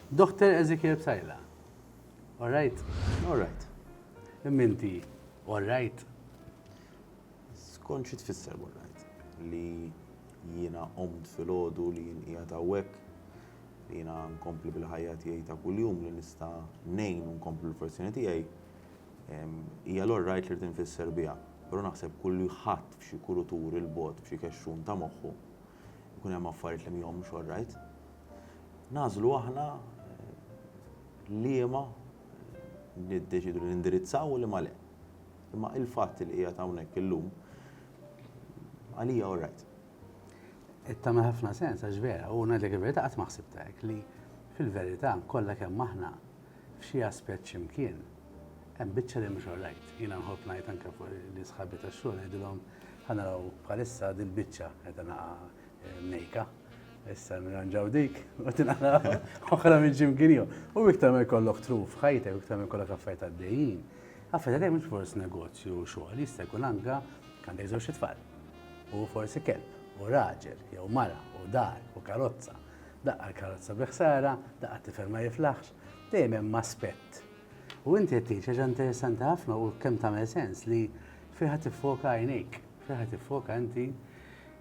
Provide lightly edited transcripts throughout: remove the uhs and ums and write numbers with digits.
Dr. Ezekiel Bsajla. All right? All right. Minti, all right? Skonċi tfisser all right. Li jiena omt fil-ħodu li jien qiegħed hawnhekk, li jiena nkompli bil-ħajja tiegħi ta' kuljum li nista' ngħin u nkompli l-professjoni tiegħi, hija l-all right li tinfisser biha. Però naħseb kullu ħadd f'xi kulutur il-bot f'xi kexxun ta' moħħu jkun hemm affarijiet li mihomx all right. Nażlu aħna liema niddeċidu li nindirizzaw u li ma le. Imma il-fatt li qiegħed hawnhekk illum għalija all right. Ittama ħafna sens, għax vera, u ngħidlek il-verità qatt ma ħsibtek li fil-verità kollha kemm aħna f'xi aspett x'imkien hemm biċċa li mhux all right. Jiena nħobb ngħid anke fuq li sħabi tax-xogħol ngħidilhom ħanaraw bħalissa dil-biċċa qed naqa' mnejka. Issa nranġaw dik, u tinaqra oħra minn ġimkien u iktar ma jkollok truf ħajtek, u iktar ma jkollok affarijiet għaddejjin. Affarijiet għaddejjin mhux forsi negozju u xogħol, jista' jkun anke għandek żewġ tfal. U forsi kelb, u raġel, jew mara, u dar, u karozza. Daqqa l-karozza biħsara, daqqa t-tifel ma jiflaħx, dejjem hemm aspett. U inti qed tgħid ħaġa interessanti ħafna u kemm tagħmel sens li fejn ħadd tiffoka għajnejk, fejn ħadd tiffoka inti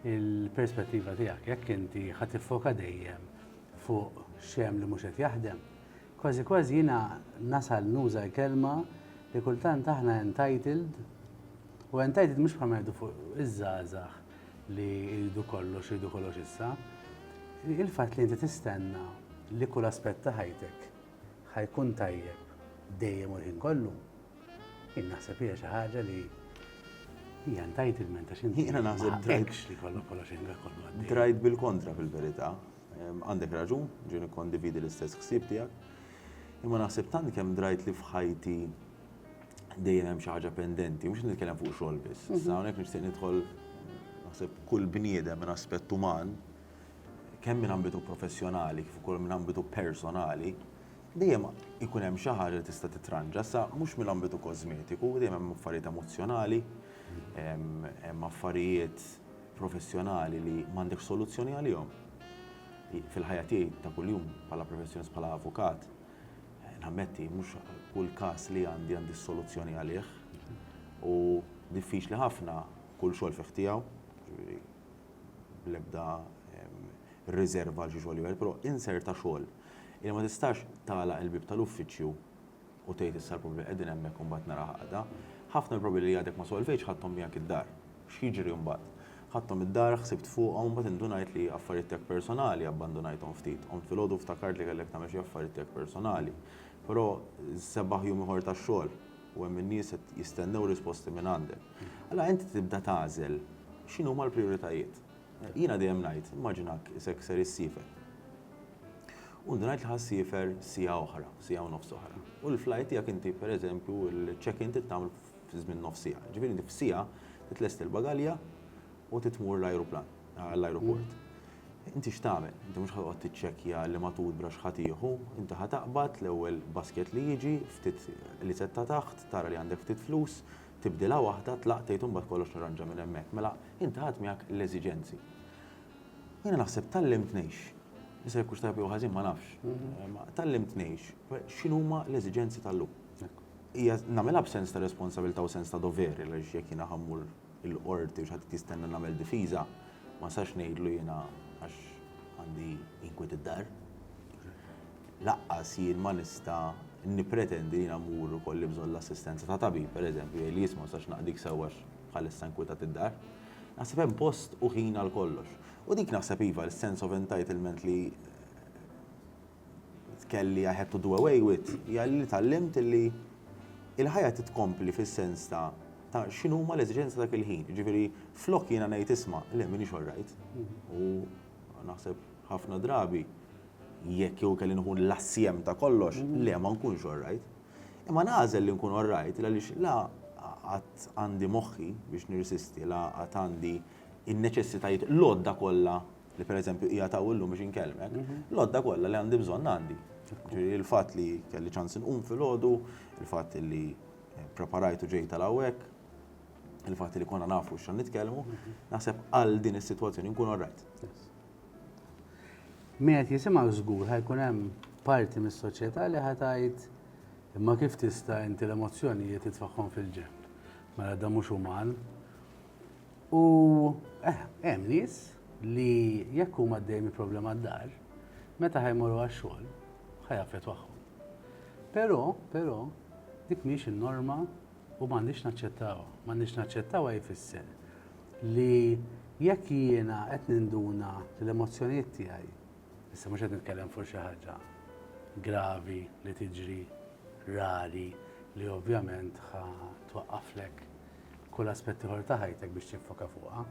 il-perspettiva tiegħek, jekk inti ħadd tiffoka dejjem fuq xemm li mhux qed jaħdem. Kważi kważi jiena nasal nuża l-kelma li kultant aħna entitled u entitled mhux bħalma jgħidu fuq iż-żgħażagħ li jridu kollox issa. Il-fatt li inti tistenna li kull aspett ta' ħajtek ħajkun tajjeb dejjem u l-ħin kollu. Jien naħseb hija xi ħaġa li hija entitlement għax inti Jiena naħseb m'għandekx li kollok kollox ħin kollu għaddej. Drajt bil-kontra fil-verità. Għandek raġun, ġie nikkondividi l-istess ħsieb tiegħek. Imma naħseb tant kemm drajt li f'ħajti dejjem hemm xi ħaġa pendenti, mhux nitkellem fuq xogħol biss. Issa hawnhekk nixtieq nidħol naħseb kull bniedem minn aspett uman, kemm minn ambitu professjonali kif ukoll minn ambitu personali, dejjem ikun hemm xi ħaġa li tista' titranġa, sa mhux mill-ambitu kosmetiku, dejjem hemm affarijiet emozjonali, hemm affarijiet professjonali li m'għandekx soluzzjoni għalihom. Fil-ħajja tiegħi ta' kuljum bħala professjonist bħala avukat, nammetti mhux kull każ li għandi soluzzjoni għalih u diffiċli ħafna kull xogħol fih tiegħu, ġifieri l-ebda riserva għal xi xogħol ieħor, però inserta xogħol. Jien ma tistax tagħlaq il-bib tal-uffiċċju u tgħid issa l-problemi qegħdin hemmhekk u mbagħad nara ħaqda. Ħafna l-problemi li għadek ma solvejx ħadthom miegħek id-dar. X'jiġri mbagħad? Ħadthom id-dar, ħsibt fuqhom mbagħad indunajt li affarijiet tiegħek personali abbandunajthom ftit. Qomt filgħodu ftakart li kellek tagħmel xi affarijiet tiegħek personali. Però sebaħ jum ieħor tax-xogħol u hemm in-nies qed jistennew risposti minn għandek. Allura inti tibda tagħżel x'inhuma l-prijoritajiet. Jiena dejjem ngħid, immaġinak isek ser issifer. U ngħid li ħassifer siegħa oħra, siegħa u nofs oħra. U l-flight tiegħek inti pereżempju l-check-in tagħmel fi żmien nofs siegħa. Ġifieri inti f'siegħa titlest il-bagalja u titmur l-ajruplan għall-ajruport. Inti x'tagħmel? Inti mhux ħadd tiċċekkja li matul brax ħadd ieħu, inti ħataqbad l-ewwel basket li jiġi, ftit li setta taħt, tara li għandek ftit flus, tibdilha waħda tlaq tgħid imbagħad kollox nirranġa minn hemmhekk. Mela inti ħadd miegħek l-eżiġenzi. Jiena naħseb tallimt ngħix. Issa jekk hux tajjeb jew ħażin ma nafx. Tallimt ngħix x'inhuma l-eżiġenzi tal-lum. Hija nagħmilha b'sens ta' responsabilità u sens ta' doveri għaliex jekk jiena ħammur il-qorti u x'ħadd tistenna nagħmel difiża, ma sax ngħidlu jiena għax għandi inkwit id-dar. Laqqas jien ma nista' nippretendi li namur kolli bżonn l-assistenza ta' tabib, pereżempju, li jisma' sax naqdik sewwax bħalissa nkwitat id-dar. Naħseb hemm post u ħin għal kollox. U dik naħseb iva l-sense of entitlement li kelli I had to do away with, hija li tallimt li il-ħajja titkompli fis-sens ta' x'inhuma l-eżiġenza dak il-ħin. Ġifieri flok jiena ngħid isma' le m'iniex all right. U naħseb ħafna drabi jekk jew kelli nkun l-assiem ta' kollox, le ma nkunx all right. Imma nażel li nkun all right għaliex la qatt għandi moħħi biex nirsisti, la qatt għandi in-neċessitajiet l-għodda kollha li pereżempju hija ta' illum biex inkellmek, l-għodda kollha li għandi bżonn għandi. Il-fatt li kelli ċans inqum filgħodu, il-fatt li preparajtu ġej tal-hawnhekk, il-fatt li konna nafu x'għan nitkellmu, naħseb għal din is-sitwazzjoni nkun all right. Min qed jisimgħu żgur ħajkun hemm parti mis-soċjetà li ħatajt imma kif tista' inti l-emozzjonijiet titfaħħom fil-ġemp. Mela da mhux uman. U hemm nies li jekk huma dejjem problema d-dar, meta ħajmorru għax-xogħol ħajaffettwahom. Però dik mhix in-norma u m'għandix naċċettawha. M'għandix naċċettawha jfisser li jekk jiena qed ninduna l-emozzjonijiet tiegħi, issa mhux qed nitkellem fuq xi ħaġa gravi li tiġri rari li ovvjament twaqqaflek kull aspett ieħor ta' ħajtek biex tinfoka fuqha,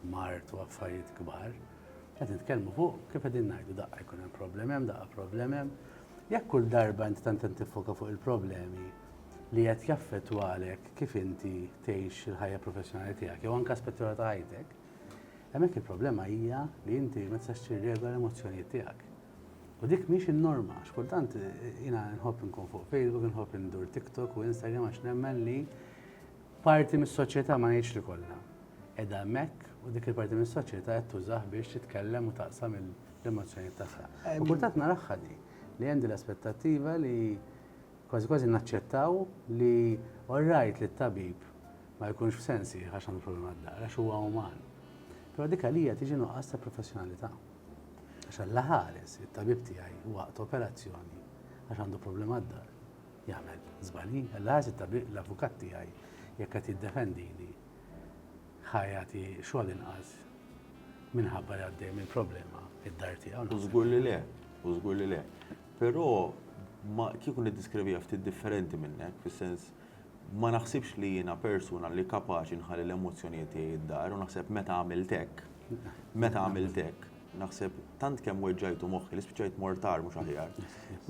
mart u affarijiet kbar. Qed nitkellmu fuq kif qegħdin ngħidu daqqa jkun hemm problemi hemm, daqqa problemi hemm. Jekk kull darba inti tant tiffoka fuq il-problemi li qed jaffettwalek kif inti tgħix il-ħajja professjonali tiegħek jew anke aspett ieħor ta' ħajtek, hemmhekk il-problema hija li inti ma tistax tirregola l-emozzjonijiet tiegħek. U dik mhix in-norma, x'kultant jiena nħobb nkun fuq Facebook, nħobb indur TikTok u Instagram għax nemmen li parti mis-soċjetà ma ngħidx li kollha. Qiegħda hemmhekk u dik il-parti mis-soċjetà qed tużah biex titkellem u taqsam l-emozzjonijiet tagħha. U kultant naraħħa li hemm l-aspettattiva li kważi naċċettaw li orrajt li t-tabib ma jkunx f'sensi għax għandu problema d-dar, għax huwa uman. Però dik għalija tiġi nuqqas ta' professjonalità. Għax ħares it-tabib tiegħi waqt operazzjoni għax għandu problema d-dar. Jagħmel żbalji, ħares it-tabib l-avukat tiegħi jekk qed jiddefendini ħajjati xogħol inqas minħabba li għaddej minn problema id-dar tiegħu. U żgur li le. Però kieku niddiskrivija ftit differenti minnek, fis-sens ma naħsibx li jiena persuna li kapaċi nħalli l-emozzjonijiet tiegħi id-dar u naħseb meta għamilt hekk, naħseb tant kemm weġġajtu moħħi li spiċċajt mortar mhux aħjar.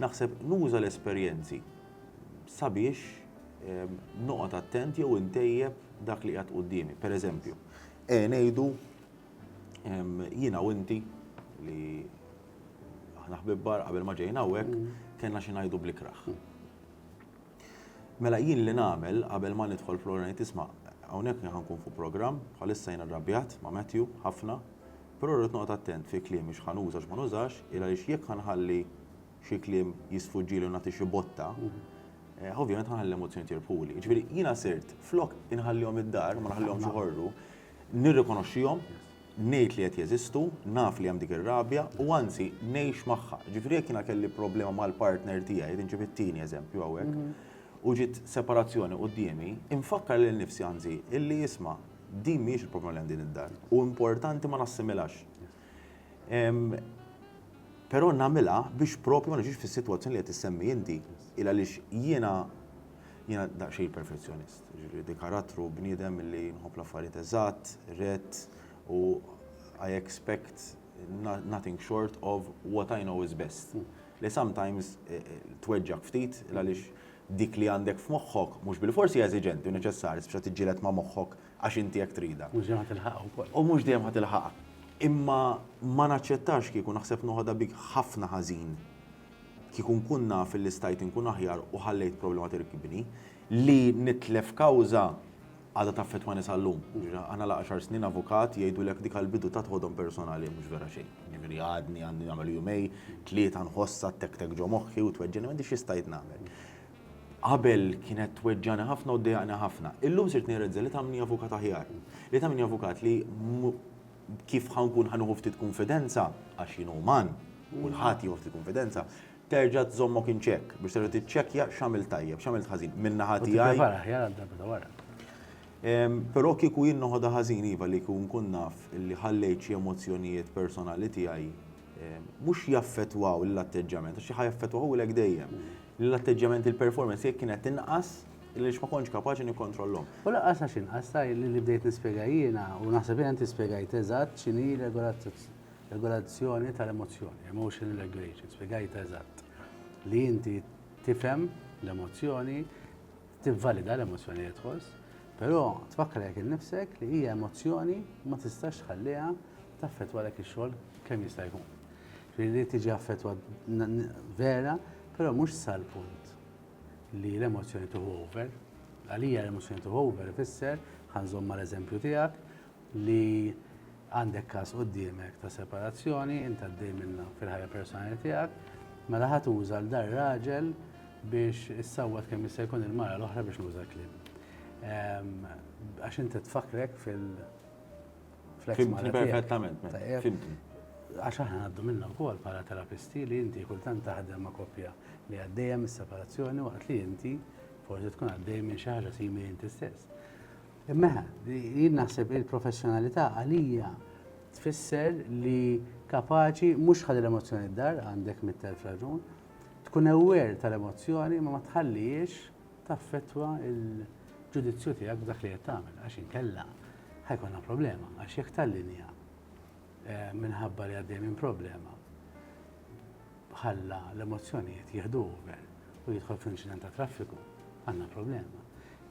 Naħseb nuża l-esperjenzi sabiex noqgħod attent jew intejjeb dak li qiegħed qudiemi. Pereżempju, ngħidu jiena u inti li aħna ħbibbar qabel ma ġejna hawnhekk kellna xi ngħidu bl-ikraħ. Mela jien li nagħmel qabel ma nidħol fl-ora ngħid isma' hawnhekk ħankun fuq programm, bħalissa jiena rrabjat ma' Matthew ħafna, però rrid noqgħod attent fi kliem mhux ħanuża x'ma nużax, il għaliex jekk ħanħalli xi kliem jisfuġġieli u nagħti xi botta, ovvjament ħanħalli l-emozzjoni tirbħuli. Ġifieri jiena sirt flok inħallihom id-dar, ma naħallihomx iħorru, nirrikonoxxihom, ngħid li qed jeżistu, naf li hemm dik ir-rabja u anzi ngħix magħha. Ġifieri jekk jiena kelli problema mal-partner tiegħi, tinġib it-tieni eżempju hawnhekk, u ġiet separazzjoni qudiemi, infakkar lil nifsi anzi illi jisma' din mhijiex il-problema li għandi id-dar u importanti ma nassimilax. Però nagħmilha biex propju ma niġix fis-sitwazzjoni li qed issemmi inti il għaliex jiena daqsxejn perfezzjonist. Ġifieri dik karattru bniedem li nħobb l-affarijiet eżatt, rett u I expect nothing short of what I know is best. Li sometimes tweġġak ftit għaliex dik li għandek f'moħħok mhux bil-forsi eżiġenti u neċessarji biex tiġġieled ma' moħħok għax inti jekk trida. Mhux dejjem ħatilħaqha wkoll. U mhux dejjem ħatilħaqha. Imma ma naċċettax kieku naħseb noħodha bik ħafna ħażin. Kieku nkun naf fil-istajt inkun aħjar u ħallejt problema tirkibni li nitlef kawża għadha taffettwani sal-lum. Aħna la 10 snin avukat jgħidulek dik għall-bidu ta' tħodhom personali mhux vera xejn. Ġifieri għadni għandi nagħmel jumej, tlieta nħossa tek ġo moħħi u tweġġeni m'għandix x'istajt nagħmel. Qabel kienet tweġġani ħafna u ddejjaqni ħafna. Illum sirt nirreżza li tagħmilni avukat aħjar. Li tagħmilni avukat li kif ħankun ħanuħu ftit konfidenza għax jien uman u l-ħadd jieħu ftit konfidenza, terġa' tżommok in ċekk biex terġa' tiċċekkja x'għamilt tajjeb, x'għamilt ħażin minn naħa tiegħi. Aħjar għad-darba wara. Però kieku jien noħodha ħażin iva li kieku nkun naf li ħallejt xi emozzjonijiet personali tiegħi mhux jaffettwaw l-atteġġament, għax ħajaffettwaw lek dejjem. L-atteġġament il-performance jekk kienet inqas li ma kontx kapaċi nikkontrollhom. U laqqas għax inqas li bdejt nispjega jiena u naħseb jien inti spjegajt eżatt x'inhi regolazzjoni tal-emozzjoni, emotional regulation, spjegajt eżatt. Li inti tifhem l-emozzjoni, tivvalida l-emozzjoni li tħoss, però tfakkar jekk innifsek li hija emozzjoni ma tistax tħalliha taffettwalek ix-xogħol kemm jista' jkun. Li tiġi affettwa vera, però mhux sal-punt li l-emozzjoni tuħu over. Għalija l-emozzjoni tuħu over ifisser ħanżomm mal-eżempju tiegħek li għandek każ quddiemek ta' separazzjoni, inti għaddej minnha fil-ħajja personali tiegħek mela ħadd uża l-dar raġel biex issawwat kemm jista' jkun il-mara l-oħra biex nuża kliem. Għax inti tfakrek fil-flex mara Fimtni perfettament, Tajjeb. fimtni. Għax aħna għaddu minna wkoll bħala terapisti li inti kultant taħdem ma' koppja li għaddejja mis-separazzjoni waqt li inti forsi tkun għaddej minn xi ħaġa simili inti stess. Imma jien naħseb il-professjonalità għalija tfisser li kapaċi mhux ħalli l-emozzjoni d-dar għandek mit-telf raġun, tkun aware tal-emozzjoni ma tħallix taffettwa il-ġudizzju tiegħek b'dak li qed tagħmel għax inkella ħajkonna problema għax jekk tal-linja minħabba li għaddej minn problema ħalla l-emozzjonijiet jieħdu over u jidħol f'inċident ta' traffiku, għandna problema.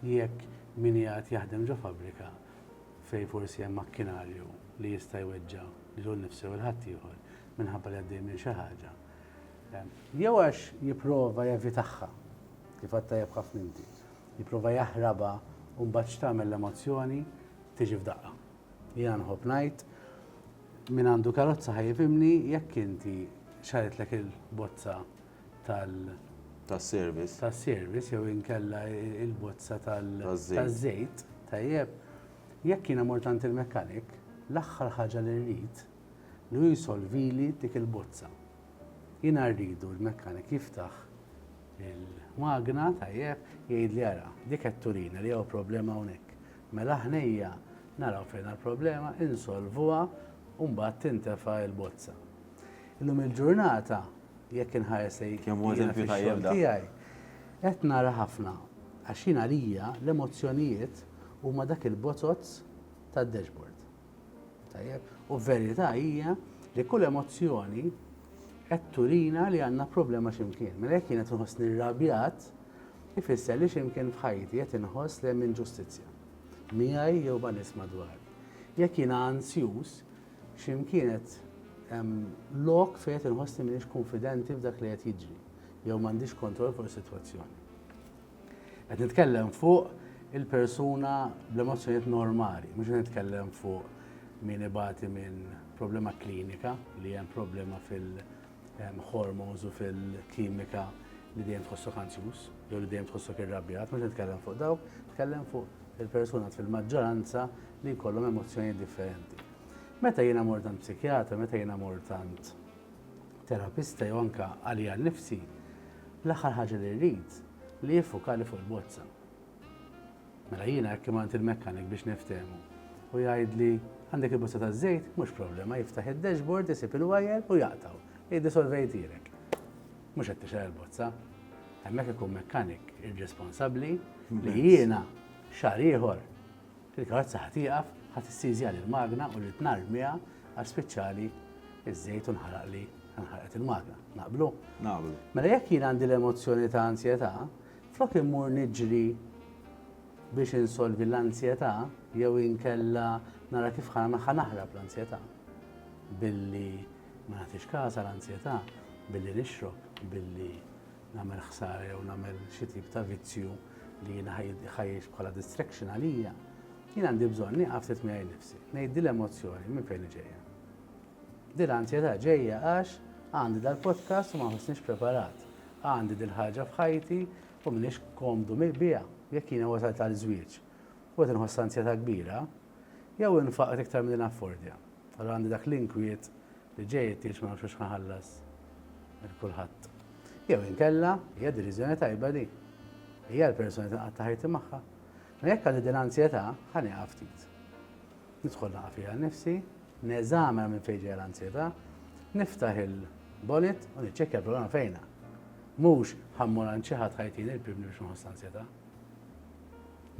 Jekk min jgħat jaħdem ġo fabbrika fej forsi hemm makkinarju li jista' jweġġa lilu nnifsu u l-ħadd ieħor minħabba li għaddej minn xi ħaġa. Jew għax jipprova jevitaħħa kif għadd tajjeb ħafna inti, jipprova jaħraba u mbagħad tagħmel l-emozzjoni tiġi f'daqqa. Jiena nħobb ngħid min għandu karozza ħajfimni jekk inti xaretlek il-bozza Tas-service. tas-service jew inkella il-bozza Taż-żejt. tal-żejt, tajjeb, jekk jiena mort il-mekkanik, l-aħħar ħaġa li rrid li jisolvili dik il-bozza. Jiena rridu l-mekkanik jiftaħ il-magna tajjeb jgħid li ara, dik qed turina li jew problema hawnhekk. Mela ħnejja naraw fejn il-problema, insolvuha u mbagħad tintefa' l-bozza. Illum il-ġurnata jekk inħares Kemm huwa eżempju tajjeb da. tiegħi qed nara ħafna għax jien għalija l-emozzjonijiet huma dak il-bozzozz tad-dashboard. Tajjeb, u verità hija li kull emozzjoni qed turina li għandna problema x'imkien. Mela jekk jien qed inħossni rrabjat, ifisser li x'imkien f'ħajti qed inħoss li hemm inġustizzja. Miegħi jew ma' nies madwar. Jekk jiena ansjuż, x'imkien qed lok fejn qed inħossni m'iniex konfidenti f'dak li qed jiġri, jew m'għandix kontroll fuq is-sitwazzjoni. Qed nitkellem fuq il-persuna bl-emozzjonijiet normali, mhux nitkellem fuq min ibati minn problema klinika li hemm problema fil-hormones u fil-kimika li dejjem tħossok ansjuż, jew li dejjem tħossok irrabjat, mhux nitkellem fuq dawk, nitkellem fuq il-persuna fil-maġġoranza li jkollhom emozzjonijiet differenti. Meta jiena mort għand psikjatra, meta jiena mort għand terapista jew anke għalija nnifsi, l-aħħar ħaġa li rrid li jiffukali fuq il-bozza. Mela jiena jekk imant il-mekkanik biex niftehmu u jgħidli għandek il-bozza taż-żejt, mhux problema, jiftaħ id-dashboard, isib il-wajjer u jaqtaw. Jgħidli solvejtirek. Mhux qed tixer il-bozza. Hemmhekk ikun mekkanik irresponsabbli li jiena xahar ieħor il-karozza ħatieqaf ħat issizja l-magna u li tnarmija għal speċjali iż-żejt u nħarqet il-magna. Naqblu? Naqblu. Mela jekk jien għandi l-emozzjoni ta' ansjetà, flok immur niġri biex insolvi l-ansjetà jew inkella nara kif ħanaħrab l-ansjetà. Billi ma nagħtix każ l-ansjetà, billi nixrob, billi nagħmel ħsara jew nagħmel xi tip ta' vizzju li jiena ħajjix bħala distraction għalija. Jien għandi bżonn nieqaf ftit miegħi nnifsi, ngħid l-emozzjoni minn fejn ġejja. Din l-ansjetà ġejja għax għandi dal-podcast u ma ħossniex preparat. Għandi dil-ħaġa f'ħajti u m'iniex komdu biha jekk jiena wasalt tal-żwieġ. U qed inħoss ansjetà kbira, jew infaqet iktar minn affordja. Allura għandi dak l-inkwiet li ġej tgħix ma nafx ħallas il-kulħadd. Jew inkella hija deċiżjoni tajba di. Hija l-persuna li tinqatta' ħajti magħha. Jekk għalli din ansjetà, ħani ftit. Nidħol naqaf fiha nnifsi, neżamena minn fejn ġejja l-ansjetà, niftaħ il-bonnet u niċċekkja l-problema fejna. Mhux ħammur għand xi ħadd ħajtini l-pibni biex nħoss ansjetà.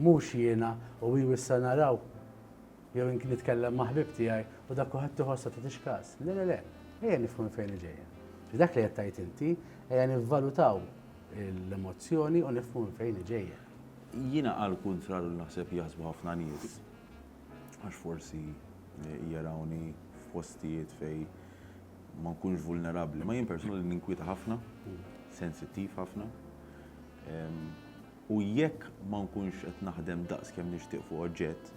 Mhux jiena u wissa naraw jew inki nitkellem ma' ħbib tiegħi u dak kulħadd tħossha tagħtix każ. Le, ejja nifhmu minn fejn ġejja. Dak li qed tgħid inti ejja nivvalutaw l-emozzjoni u nifhmu minn fejn ġejja. Jiena għal kontrarju naħseb jaħsbu ħafna nies għax forsi jarawni f'postijiet fej ma nkunx vulnerabbli. Ma jien persuna li ninkwieta ħafna, sensittiv ħafna. U jekk ma nkunx qed naħdem daqs kemm nixtieq fuq oġġett,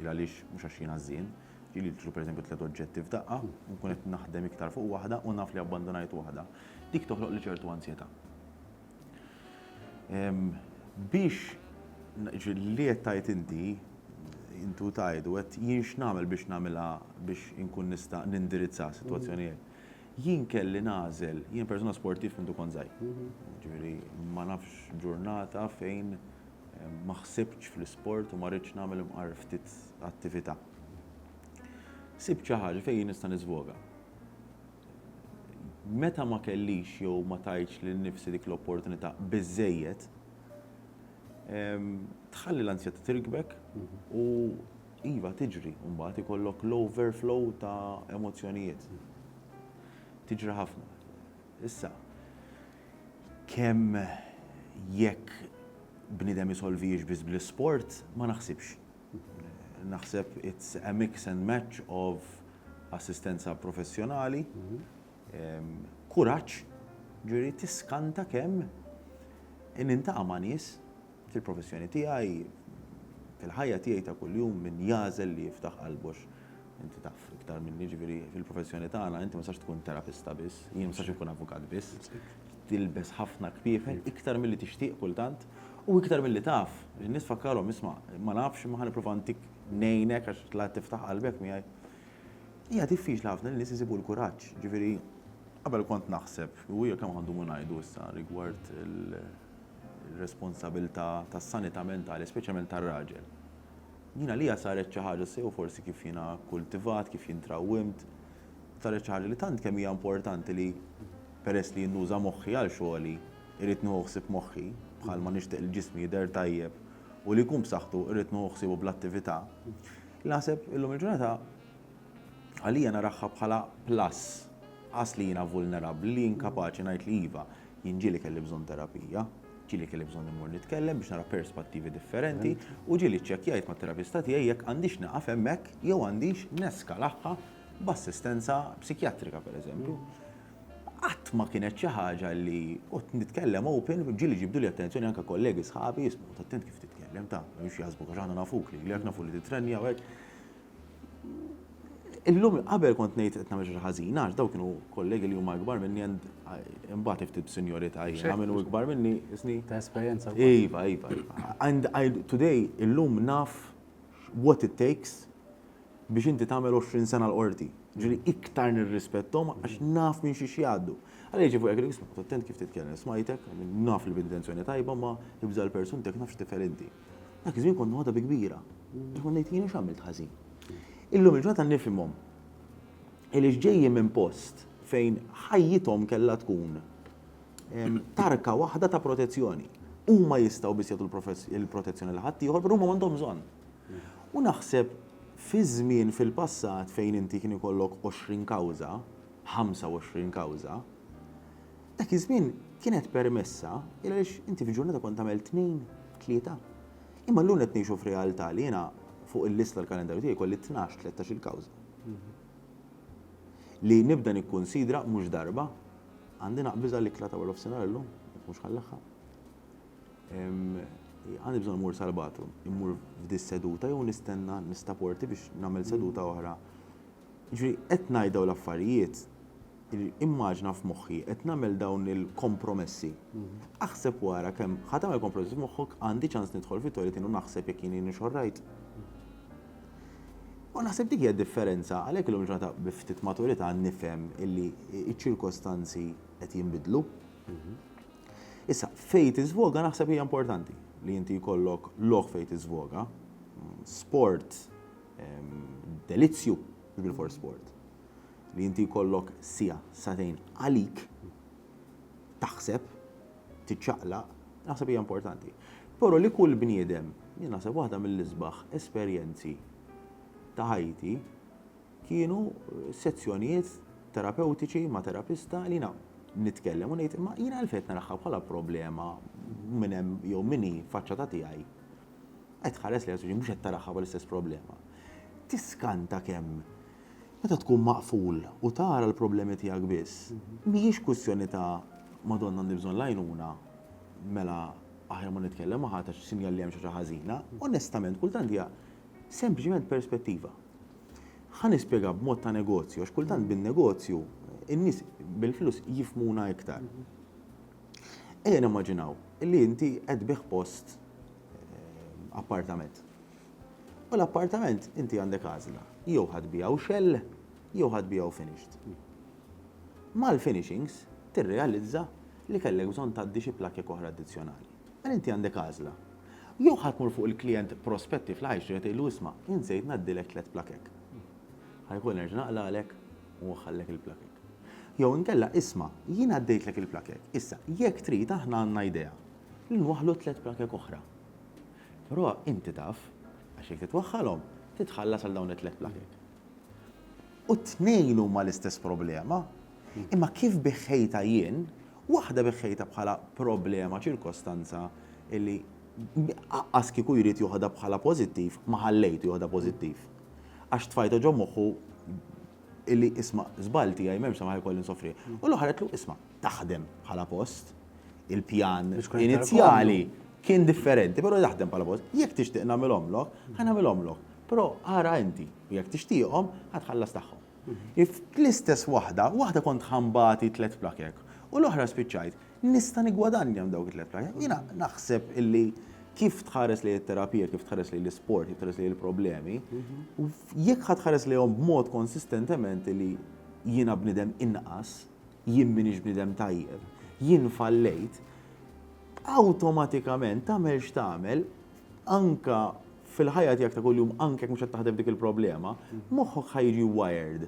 il għaliex mhux għax jiena żien, ġieli tlu pereżempju tliet oġġetti f'daqqa, nkun qed naħdem iktar fuq waħda u naf li abbandonajt waħda. dik toħloq li ċertu ansjetà. Biex li qed tajt intu tajdu qed jien x'nagħmel biex nagħmilha biex inkun nista' nindirizza sitwazzjonijiet. Jien kelli nażel, jien persuna sportiv minn kont żgħir. Ġifieri ma nafx ġurnata fejn ma ħsibx fl-isport u ma rridx nagħmel imqarr ftit attività. Sibt xi ħaġa fejn nista' niżvoga. Meta ma kellix jew ma tajtx lil nifsi dik l-opportunità biżżejjed, tħalli l-ansjetà tirkbek u iva tiġri u mbagħad ikollok l-overflow ta' emozzjonijiet. Tiġri ħafna. Issa, kemm jekk bniedem isolvix biss bl-isport ma naħsibx. Naħseb it's a mix and match of assistenza professjonali, kuraġġ, ġifieri tiskanta kemm nintaqa' ma' nies fil-professjoni tiegħi, fil-ħajja tiegħi ta' kuljum min jażel li jiftaħ qalbux. Inti taf iktar minni ġifieri fil-professjoni tagħna inti ma sax tkun terapista biss, jien ma sax ikun avukat biss. Tilbes ħafna kpiefel iktar milli tixtieq kultant u iktar milli taf. In-nies fakkarhom isma' ma nafx ma ħanipprova ntik ngħinek għax tlaqt tiftaħ qalbek miegħi. Hija diffiċli ħafna li nies isibu l-kuraġġ. Ġifieri qabel kont naħseb u hija kemm għandu ngħidu issa rigward il-responsabilità tas-sanità mentali, speċjalment tar-raġel. Jiena li saret xi ħaġa sew forsi kif jiena kultivat, kif jien trawwimt, saret xi ħaġa li tant kemm hija importanti li peress li jinnuża moħħi għal xogħli, irid nħossib moħħi bħalma nixtieq il-ġismi jidher tajjeb u li jkun b'saħħtu irid nħossibu bl-attività. Naħseb illum il-ġurnata għalija naraħħa bħala plus għas li jiena vulnerabbli li inkapaċi ngħid li iva jien ġieli kelli bżonn terapija, ġieli kelli bżonn immur nitkellem biex nara perspettivi differenti u ġieli ċċekkjajt mat-terapista tiegħi jekk għandix naqaf hemmhekk jew għandix neskalaħħa b'assistenza psikjatrika pereżempju. Qatt ma kienet xi ħaġa li kont nitkellem open, ġieli ġibdu li attenzjoni anke kollegi sħabi jismu' attent kif titkellem ta' mhux jaħsbu għax aħna nafuk li jekk nafu li titrenja u hekk. Illum qabel kont ngħid qed nagħmel xi ħażin għax dawn kienu kollegi li huma kbar minni imbagħad ftit b'sinjorità jien għamlu kbar minni isni. Ta' esperjenza. Iva. And today illum naf what it takes biex inti tagħmel 20 sena l-qorti. Ġieli iktar nirrispettom għax naf minn xi jgħaddu. Għalhekk ġifu jekk isma' attent kif titkellem smajtek, naf li b'intenzjoni tajba ma jibża l-persun tek nafx differenti. Dak iż-żmien kont noħodha bi kbira. Kont ngħid jien x'għamilt ħażin. Illum il-ġurnata nifhimhom. Illi ġejjin minn post fejn ħajjithom kellha tkun tarka waħda ta' protezzjoni. Huma jistgħu biss jagħtu il-protezzjoni l ħadd ieħor, però huma m'għandhom bżonn. U naħseb fi żmien fil-passat fejn inti kien ikollok 20 kawża, 25 kawża, dak iż-żmien kienet permessa għaliex inti fil-ġurnata kont tagħmel 2, 3. Imma llum qed ngħixu f'realtà li jiena fuq il-lista tal-kalendarju tiegħi kolli 12-13 kawża. Li nibda nikkunsidra mhux darba għandi naqbiża l-ikla ta' wara f'sinar illum, mhux ħallaħħa. Għandi bżonn immur sal-bathroom, immur f'dis seduta jew nistenna nistaporti biex nagħmel seduta oħra. Ġifieri qed ngħid dawn l-affarijiet immaġna f'moħħi qed nagħmel dawn il-kompromessi. Aħseb wara kemm ħadd tagħmel kompromessi f'moħħok għandi ċans nidħol fit-toilet u naħseb jekk jien xorrajt. U naħseb dik hija differenza għalhekk illum ġurnata bi ftit maturità nifhem illi ċ-ċirkostanzi qed jinbidlu. Issa fejn tiżvoga naħseb hija importanti li inti jkollok lok fejn tiżvoga, sport, delizzju bil-for sport. Li inti jkollok sija satejn għalik taħseb tiċċaqlaq, naħseb hija importanti. Però li kull bniedem, jien naħseb waħda mill-isbaħ esperjenzi ta' ħajti kienu sezzjonijiet terapeutiċi ma' terapista li nitkellem u ngħid imma jiena għalfejn naraħħa bħala problema minn hemm jew minni faċċata tiegħi. Qed tħares li mhux qed taraħħa bħall-istess problema. Tiskanta kemm meta tkun maqful u tara l-problemi tiegħek biss. Mhijiex kwistjoni ta' Madonna għandi bżonn lajnuna mela aħjar ma nitkellem ma ħadd għax sinjal li hemm xi ħażina. Onestament kultant hija sempliċement perspettiva. Ħa nispjega b'mod ta' negozju, għax kultant bin-negozju in-nies bil-flus jifmuna iktar. Ejja immaġinaw li inti qed bih post appartament. U l-appartament inti għandek għażla, jew ħadbijaw xell, jew ħadbijaw finished. Mal-finishings tirrealizza li kellek bżonn tgħaddi xi plakkek oħra addizzjonali. Għal inti għandek għażla. Jew ħadmur fuq il-klient prospettiv l-ħajx tgħidlu isma' insejt ngħaddilek 3 plakkek. Ħajkun nerġa' naqlalek u ħallek il-plakkek. Jew inkella isma' jien għaddejtlek il-plakkek. Issa jekk trid aħna għandna idea li nwaħħlu 3 plakkek oħra. Però inti taf għax jekk titwaħħalhom titħallas għal dawn it-3 plakkek. U tnejn huma l-istess problema, imma kif biħħejta jien, waħda biħħejta bħala problema ċirkostanza illi għas kieku jrid joħodha bħala pożittiv, ma ħallejtu joħodha pożittiv. Għax tfajta ġo moħħu illi isma' żball tiegħi m'hemmx ma ħajkolli nsofri. U l-oħra qed isma' taħdem bħala post, il-pjan inizjali kien differenti, però taħdem bħala post. Jekk tixtieq nagħmilhomlok, ħanagħmilhomlok. Però ara inti, u jekk tixtieqhom ħadħallas tagħhom. L-istess waħda kont ħambati 3 plakkek. U l-oħra spiċċajt, nista' nigwadanja dawk it-3 plakkek. Jiena naħseb illi kif tħares li t-terapija, kif tħares li l-sport, kif tħares li l-problemi, u jekk ħatħares lihom b'mod konsistentement li jiena bnidem inqas, jien minix bnidem tajjeb, jien fallejt, awtomatikament tagħmel x'tagħmel anka fil-ħajja tiegħek ta' kuljum anke jekk mhux qed taħdem dik il-problema, moħħok ħajġi wired.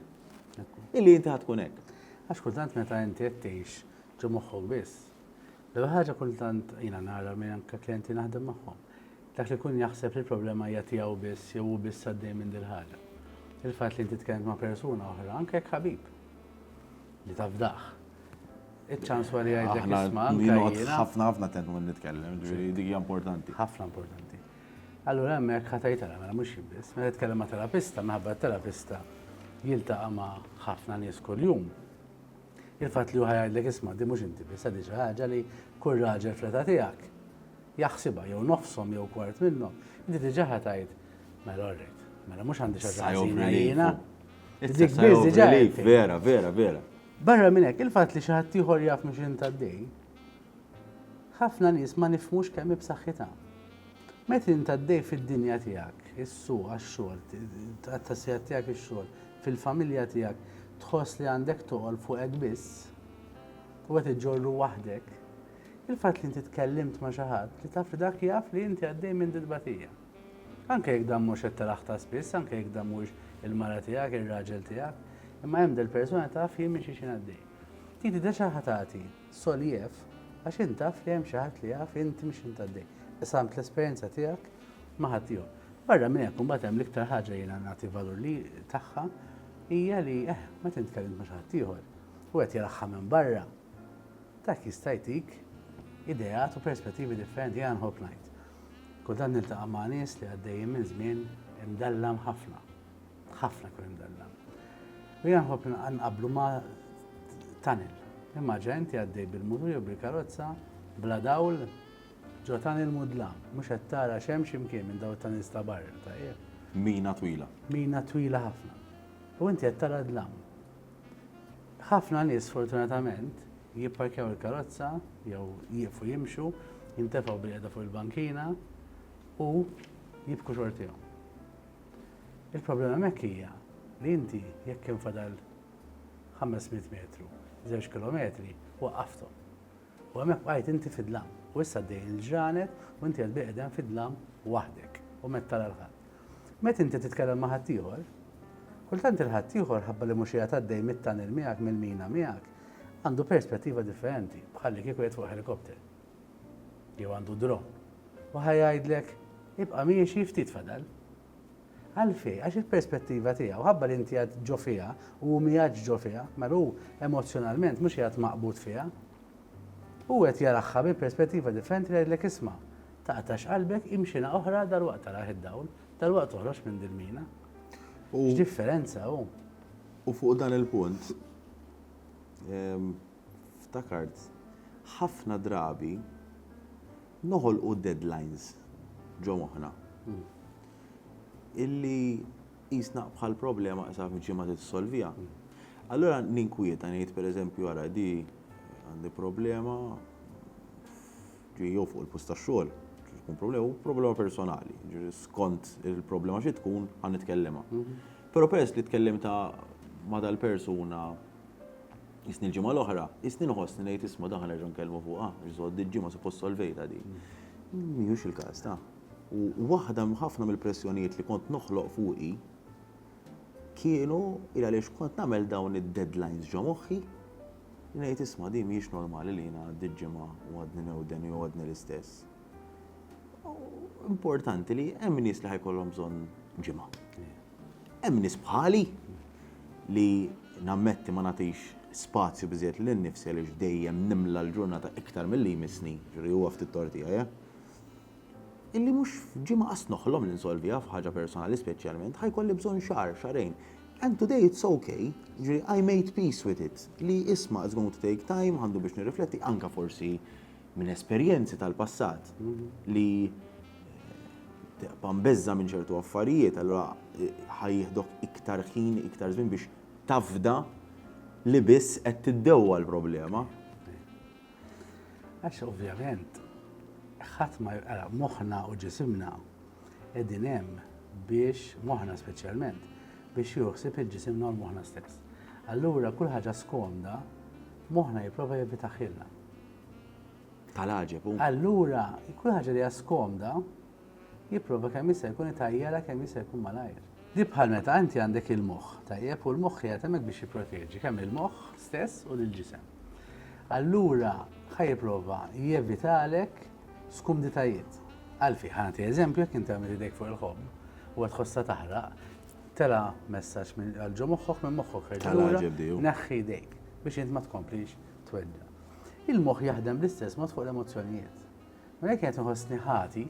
Illi inti ħadkun hekk. Għax kultant meta inti qed tgħix ġo moħħok biss. L ħaġa kultant jiena nara minn anke klijenti naħdem magħhom. Dak li jkun jaħseb li l-problema hija tiegħu biss jew hu biss għaddej minn dil ħaġa. Il-fatt li inti tkellem ma' persuna oħra anke jekk ħabib li tafdaħ. Iċ-ċans wara jgħidlek isma' anke jiena. Ħafna tent minn nitkellem, ġifieri dik hija importanti. Ħafna importanti. Allura hemmhekk ħatajtara mela mhux biss, meta tkellem ma' terapista, minħabba terapista jiltaqa' ma' ħafna nies kuljum. Il-fatt li hu ħajgħidlek isma' di mhux inti biss għadi xi ħaġa li kull raġel fl-età tiegħek jaħsibha jew nofshom jew kwart minnhom. Inti diġà ħatajt mela orrejt, mela mhux għandi xi ħaġa ħażina jiena. Dik biss diġà. Vera. Barra minn hekk, il-fatt li xi ħadd ieħor jaf mhux inti għaddej, ħafna nies ma nifhmux kemm hi b'saħħitha. Meta inti għaddej fid-dinja tiegħek, is-suq għax-xogħol, għat-tassijat tiegħek ix-xogħol, fil-familja tiegħek, tħoss li għandek toqgħol fuqek biss u qed iġġorru waħdek, il-fatt li inti tkellimt ma' xi ħadd li taf li dak jaf li inti għaddej minn ditbatija. Anke jekk dan mhux qed taraħ ta' spiss, anke jekk dan mhux il-mara tiegħek, ir-raġel tiegħek, imma hemm del-persuna taf jien minn xi għaddej. Inti diġà ħatati soljef għax inti taf li hemm xi ħadd li jaf inti mhux inti għaddej. Samt l-esperjenza tiegħek ma' ħadd ieħor. Barra minn hekk imbagħad hemm l-iktar ħaġa jiena nagħti valur li tagħha hija li ma tintkellimt ma' xi ħadd ieħor u qed jaraħħa minn barra. Dak jista' jtik ideat u perspettivi differenti jiena nħobb ngħid. Kultant niltaqa' ma' nies li għaddejjin minn żmien imdallam ħafna. Ħafna kun imdallam. U jiena nħobb nqabblu ma' tunnel. Immaġina inti għaddej bil-mutur jew bil-karozza bla dawl ġo tunnel mudlam, mhux qed tara xemx imkien minn dawn it-tunnels ta' barra, tajjeb. Mina twila. Mina twila ħafna. U inti qed tara dlam. Ħafna nies fortunatament jipparkjaw il-karozza jew jieqfu jimxu, jintefgħu bil-qiegħda fuq il-bankina u jibku xortihom. Il-problema hemmhekk hija li inti jekk kien fadal 500 metru, 2 kilometri, waqqafthom. U hemmhekk bqajt inti fid-dlam. U issa dej il-ġranet u inti qed biqdem fid-dlam waħdek u meta tara l-ħadd. Meta inti titkellem ma' ħadd ieħor, kultant il-ħadd ieħor ħabba li mhux qiegħed għaddej mit-tunnel miegħek mill-mina miegħek, għandu perspettiva differenti bħalli kieku qed fuq helikopter. Jew għandu drone. U ħajjgħidlek ibqa' miexi ftit fadal. Għalfejn, għax il-perspettiva tiegħu ħabba li inti qed ġo fiha u miegħek ġo fiha, ma hu emozjonalment mhux qiegħed maqbud fiha. U qed jaraħħa bi perspettiva differenti li jgħidlek isma' taqtax qalbek imxina oħra dalwaqt taraħ id-dawl, dalwaqt toħroġ minn dil-mina. X'differenza hu. U fuq dan il-punt, ftakart ħafna drabi noħolqu deadlines ġo moħħna. Illi jisna bħal problema qisaf ġimgħa tissolvija. Allora ninkwieta ngħid pereżempju ara di għandi problema ġi jew fuq il-post tax-xogħol, tkun problema personali, ġifieri skont il-problema xi tkun ħan nitkellema. Però peress li tkellimta ma' dal-persuna jisni l-ġimgħa l-oħra, jisni nħossni ngħid isma' daħ nerġa' nkellmu fuqha, ġiżgħod il-ġimgħa suppost solvejta di. Mhijiex il-każ ta'. U waħda ħafna mill-pressjonijiet li kont noħloq fuqi kienu għaliex kont nagħmel dawn id-deadlines ġo moħħi li ngħid isma' di mhijiex normali li jiena għaddi ġimgħa u għadni newden u għadni l-istess. Importanti li hemm nies li ħajkollhom bżonn ġimgħa. Hemm nies bħali li nammetti ma nagħtix spazju biżjed lil nnifsi għaliex dejjem nimla l-ġurnata iktar milli jmissni, ġifieri huwa ftit tortija, illi mhux f'ġimgħa qas noħlom li nsolviha f'ħaġa personali speċjalment, ħajkolli bżonn xahar, xahrejn. And today it's okay, I made peace with it. Li isma' it's going to take time, għandu biex nirrifletti anka forsi minn esperjenzi tal-passat li pambezza minn ċertu affarijiet, allura ħajjieħdok iktar ħin, iktar żmien biex tafda li biss qed tiddewwa l-problema. Għax ovvjament ħadd ma moħħna u ġisimna qegħdin hemm biex moħħna speċjalment biex joħsib il-ġisimna u l-moħħna stess. Allura kull ħaġa skomda moħħna jipprova jevitaħilna. Tal-ħaġeb. Allura kull ħaġa li hija skomda jipprova kemm jista' jkun itajjela kemm jista' jkun malajr. Di bħal meta inti għandek il-moħħ tajjeb u l-moħħ qiegħed hemmhekk biex jipproteġi kemm il-moħħ stess u lill-ġisem. Allura ħajjipprova jevitalek skumditajiet. Għalfi, ħanti eżempju, jekk inti għamil idejk fuq il-ħobb u għad tħossa taħraq, tela messaġġ minn għal-ġo moħħok minn moħħok neħħi idejk biex int ma tkomplix tweġġa. Il-moħħ jaħdem l-istess mod fuq l-emozzjonijiet. Ma jekk qed inħossni ħati,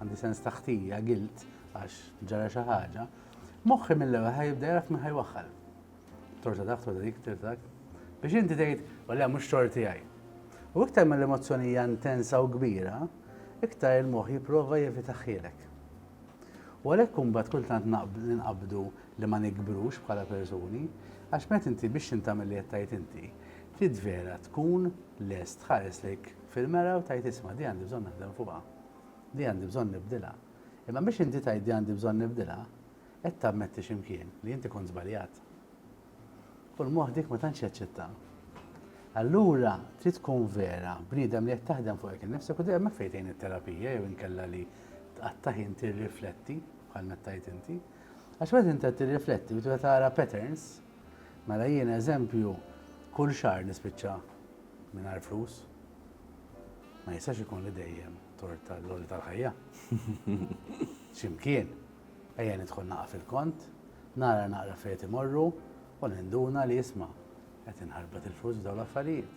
għandi sens taħtija, guilt, għax ġara xi ħaġa, moħħi mill-ewwel ħajibda jaraf minn ħajwaħħal. Torta dak, torta dik, torta dak. Biex inti tgħid, walla mhux torti għaj. U iktar mill emozzjonija intensa u kbira, iktar il-moħħ jipprova jevitaħħilek. U għalhekk imbagħad kultant ninqabdu li ma nikbrux bħala persuni, għax meta inti biex tagħmel li qed tgħid inti, trid vera tkun lest tħares lejk fil-mera u tgħid isma' di għandi bżonn naħdem fuqha. Di għandi bżonn nibdilha. Imma biex inti tgħid di għandi bżonn nibdilha, qed tammetti x'imkien li inti kont żbaljat. U l-moħħ dik ma tantx jaċċetta. Allura trid tkun vera bniedem li qed taħdem fuqek innifsek u dejjem fejn tgħin it-terapija jew inkella li tqattaħ inti rrifletti bħal meta tajt inti. Għax meta inti tirrifletti u tara patterns, mela jien eżempju kull xahar nispiċċa mingħajr flus. Ma jistax ikun li dejjem tort tal-loli tal-ħajja. X'imkien ejja nidħol naqa' fil-kont, nara naqra fejn imorru u ninduna li jisma' qed inħarbat il-flus f'dawn l-affarijiet.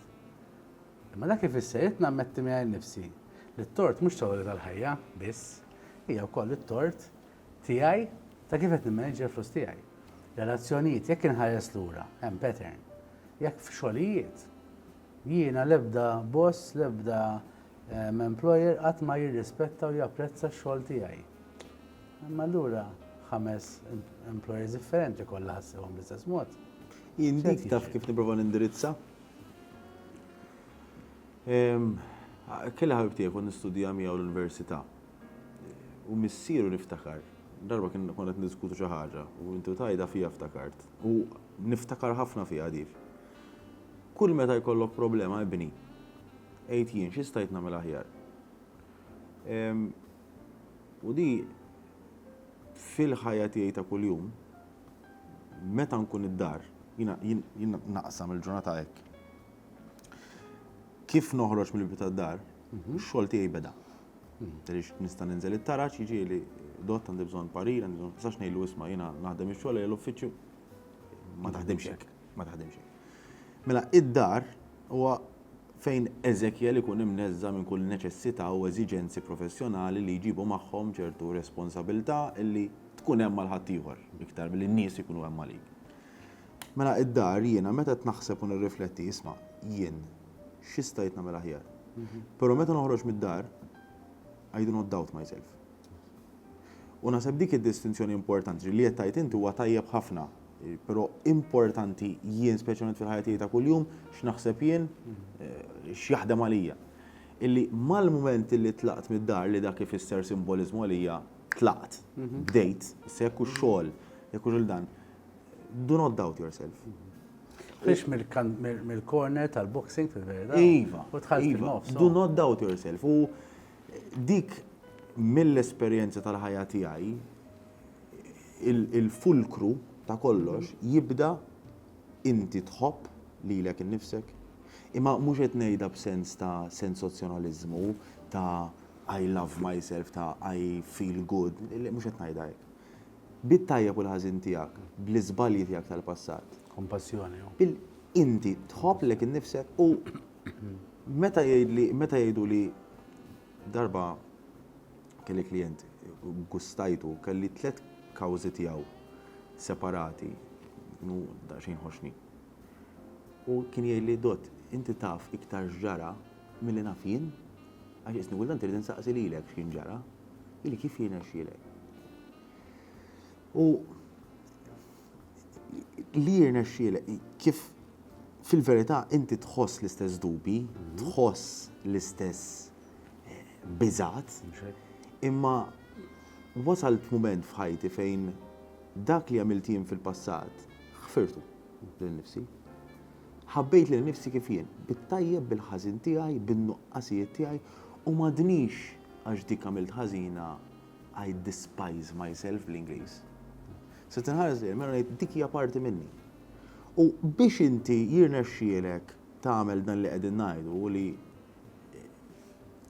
Imma dak ifisser qed nammetti miegħi nnifsi li t-tort mhux tagħmel tal-ħajja biss, hija wkoll it-tort tiegħi ta' kif qed nimmaneġġja l-flus tiegħi. Relazzjonijiet jekk inħares lura hemm pattern. Jekk f'xogħlijiet jiena l-ebda boss, l-ebda employer qatt ma jirrispetta u japprezza x-xogħol tiegħi. Imma allura 5 employers differenti kollha ħassibhom bl-istess mod. Jindik taf kif nipprova nindirizza? Kelli ħabib tiegħek kont nistudja miegħu l-università. U missieru niftakar. Darba kien qed niddiskutu xi ħaġa u intu tajda fiha ftakart. U niftakar ħafna fiha dik. Kull meta jkollok problema ibni. Ejt jien xi stajt nagħmel aħjar. U di fil-ħajja tiegħi ta' kuljum meta nkun id-dar jien naqsam il-ġurnata hekk. Kif noħroġ mill-bit tad-dar, x-xogħol tiegħi beda. Għaliex nista' ninżel it-taraġġ jiġieli dott għandi bżonn parir, għandi bżonn sax ngħidlu isma' jiena naħdem ix-xogħol l-uffiċċju ma taħdimx hekk. Mela id-dar huwa fejn Eżekjel ikun imneżża minn kull neċessità u eżiġenzi professjonali li jġibu magħhom ċertu responsabilità illi tkun hemm mal ħaddieħor iktar milli n-nies ikunu hemm għalik. Mela id-dar jiena meta naħseb u nirrifletti isma' jien x'istajt nagħmel aħjar. Però meta noħroġ mid-dar I do not doubt myself. U naħseb dik id-distinzjoni importanti li qed tgħid inti huwa tajjeb ħafna Però importanti jien speċjalment fil-ħajja tiegħi ta' kuljum x'naħseb jien x'jaħdem għalija. Illi mal-mument illi tlaqt mid-dar li dak ifisser simbolizmu għalija tlaqt, bdejt, se jekk xogħol, jekk dan. Do not doubt yourself. Fiex mill-corner tal-boxing fil-verità. Iva, U tħallt fil-nofs. do not doubt yourself. U dik mill-esperjenza tal-ħajja tiegħi il-fulkru ta' kollox jibda inti tħobb lilek innifsek. Imma mhux qed ngħidha b'sens ta' sensazzjonaliżmu ta' I love myself, ta' I feel good, mhux qed ngħidha hekk. Bit-tajjeb u l-ħażin tiegħek, bl-iżbalji tiegħek tal-passat. Kompassjoni. Inti tħobb lek innifsek u meta jgħidu li darba kelli klient gustajtu kelli 3 kawżi tiegħu separati, daqsxejn ħoxni. U kien jgħidli Dott, inti taf iktar ġara milli naf jien? Għax isni kultant trid insaqsi lilek x'kien ġara, ili kif jien għaxxielek. U li jirnexxielek kif fil-verità inti tħoss l-istess dubi, tħoss l-istess biżat, imma wasalt mument f'ħajti fejn dak li għamilt jien fil-passat ħfirtu lil-nifsi. Ħabbejt lil-nifsi kif jien, bit-tajjeb bil-ħażin tiegħi, bin-nuqqasijiet tiegħi u m'għadniex għax dik għamilt ħażina I despise myself bl-Ingliż. Se tinħares li mela ngħid dik hija parti minni. U biex inti jirnexxielek tagħmel dan li qegħdin ngħidu u li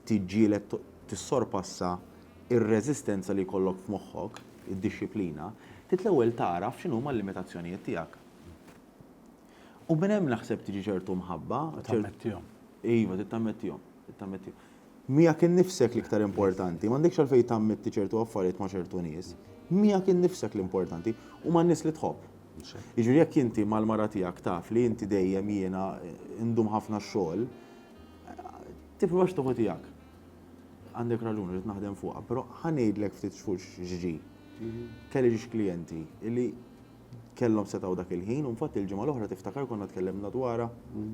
tiġġielek tissorpassa ir-reżistenza li jkollok f'moħħok, id-dixxiplina, titl-ewwel taraf x'inhuma l-limitazzjonijiet tiegħek. U minn hemm naħseb tiġi ċertu mħabba. Tammettihom. Iva, tittammettihom. Miegħek innifsek l-iktar importanti, m'għandekx għalfejn tammetti ċertu affarijiet ma' ċertu nies. Miegħek innifsek l-importanti u ma' nies li tħobb. Jiġifieri jekk inti mal-mara tiegħek taf li inti dejjem jiena indum ħafna xogħol, tifru għax toħu tiegħek. Għandek raġun rrid naħdem fuqha, però ħanejdlek ftit xhur ġiġi. Kelli ġiex klijenti illi kellhom setgħu dak il-ħin u mfatt il-ġimgħa l-oħra tiftakar konna tkellimna dwarha,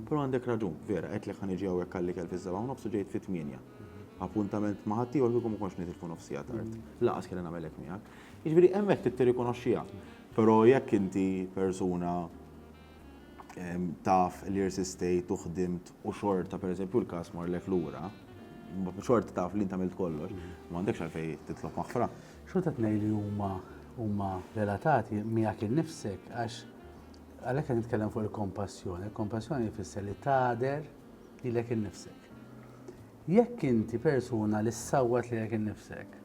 però għandek raġun, vera, qed li ħaniġi hawnhekk għalli kell fiż-7 nofs u ġejt fit-8. Appuntament ma' ħadd ieħor kieku ma kontx nitilfu nofsija tard. Laqas kelli nagħmel hekk miegħek. Jiġifieri hemmhekk trid tirrikonoxxiha. Però jekk inti persuna taf li irsistejt u ħdimt u xorta pereżempju l-każ morlek lura, xorta taf li inti għamilt kollox, m'għandekx għalfejn titlob maħfra. Xorta tnejn li huma relatati miegħek innifsek għax għalhekk qed nitkellem fuq il-kompassjoni. Il-kompassjoni jfisser li tagħder lilek innifsek. Jekk inti persuna li ssawwat lilek innifsek,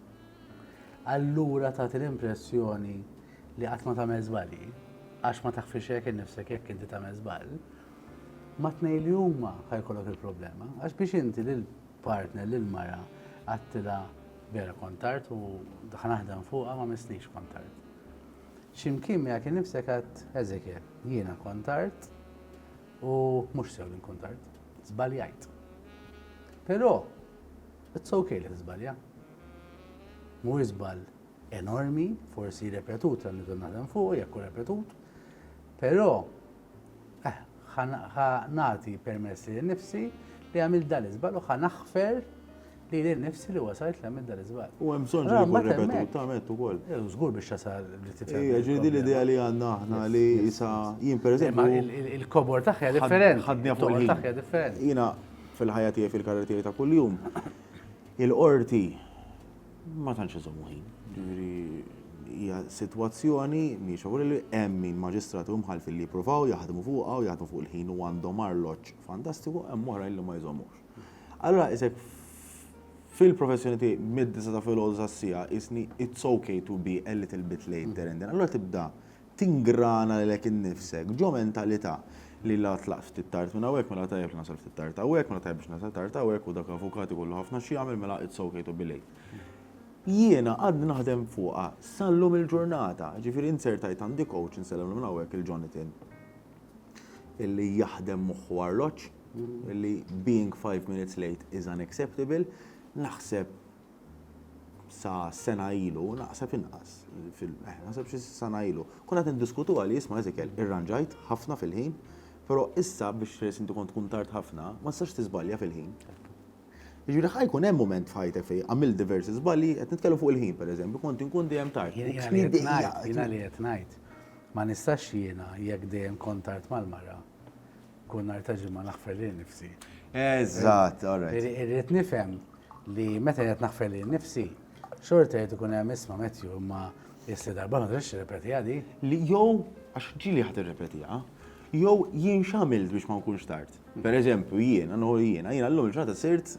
allura tagħti l-impressjoni li qatt ma tagħmel żbalji għax ma taħfix hekk innifsek jekk inti tagħmel żball, ma tnejn li huma ħajkollok il-problema. Għax biex inti lill-partner lill-mara għattila vera kontart u ħanaħdem fuqha ma misnix kontart. X'imkien miegħek innifsek għadd Eżekiel, jiena kontart u mhux sew li kontart, żbaljajt. Però it's okay li żbalja. Mhu żball enormi, forsi repetut għal nidu naħdem fuq, jekk hu repetut, però ħanati permessi lin-nifsi li għamil dal-iżball u ħanaħfer li l-nifsi li wasajt li għamil dal-iżball. U hemm bżonn li jkun repetut tagħmel ukoll. Żgur biex tasal li tifhem. Ġieli l-idea li għandna aħna li issa jien pereżempju. Il-kobor tagħha differenti. Ħadni fuq il-ħin. Tagħha differenti. Jiena fil-ħajja tiegħi fil-karriera tiegħi ta' kuljum il-qorti ma tantx iżommu ħin. Hija sitwazzjoni mhix li hemm min maġistrati u mħalfin li jippruvaw jaħdmu fuqha u jaħdmu fuq il-ħin u għandhom arloġġ fantastiku hemm oħrajn li ma jżommux. Allura isek fil-professjoni tiegħi mid-disa ta' filgħodu sas-sija isni it's okay to be a little bit late there and then. Allura tibda tingrana lilek innifsek ġo mentalità li la tlaqt ftit tard minn hawnhekk mela tajjeb li nasal ftit tard hawnhekk mela tajjeb biex nasal tard hawnhekk u dak avukati kollu ħafna xi jagħmel mela it's okay to be late. Jiena għad naħdem fuqha sallum il-ġurnata, ġifieri insertajt għandi coach insellem minn hawnhekk il-Jonathan illi jaħdem moħħu arloġġ, illi being 5 minutes late is unacceptable, naħseb sa sena ilu, naqseb inqas, naqseb xi sena ilu. Kuna tindiskutu għalli jisma' Ezekiel, irranġajt ħafna fil-ħin, però issa biex inti kont tkun tard ħafna, ma tistax tiżbalja fil-ħin. Jiġifieri ħajkun hemm mument f'ħajtek fejn għamil diversi żbalji, qed nitkellmu fuq il-ħin pereżempju, kont inkun dejjem tard. Jiena li qed ngħid, ma nistax jiena jekk dejjem kont tard mal-mara, kun nhar ta' ġimgħa naħfer lil nifsi. Eżatt, all right. Irrid nifhem li meta qed naħfer lil nifsi, xorta qed ikun hemm isma' Matthew imma issa darba ma tistax tirrepetiha di. Li jew għax ġili ħadd irrepetiha, jew jien x'għamilt biex ma nkunx tard. Pereżempju jiena llum il-ġurnata sirt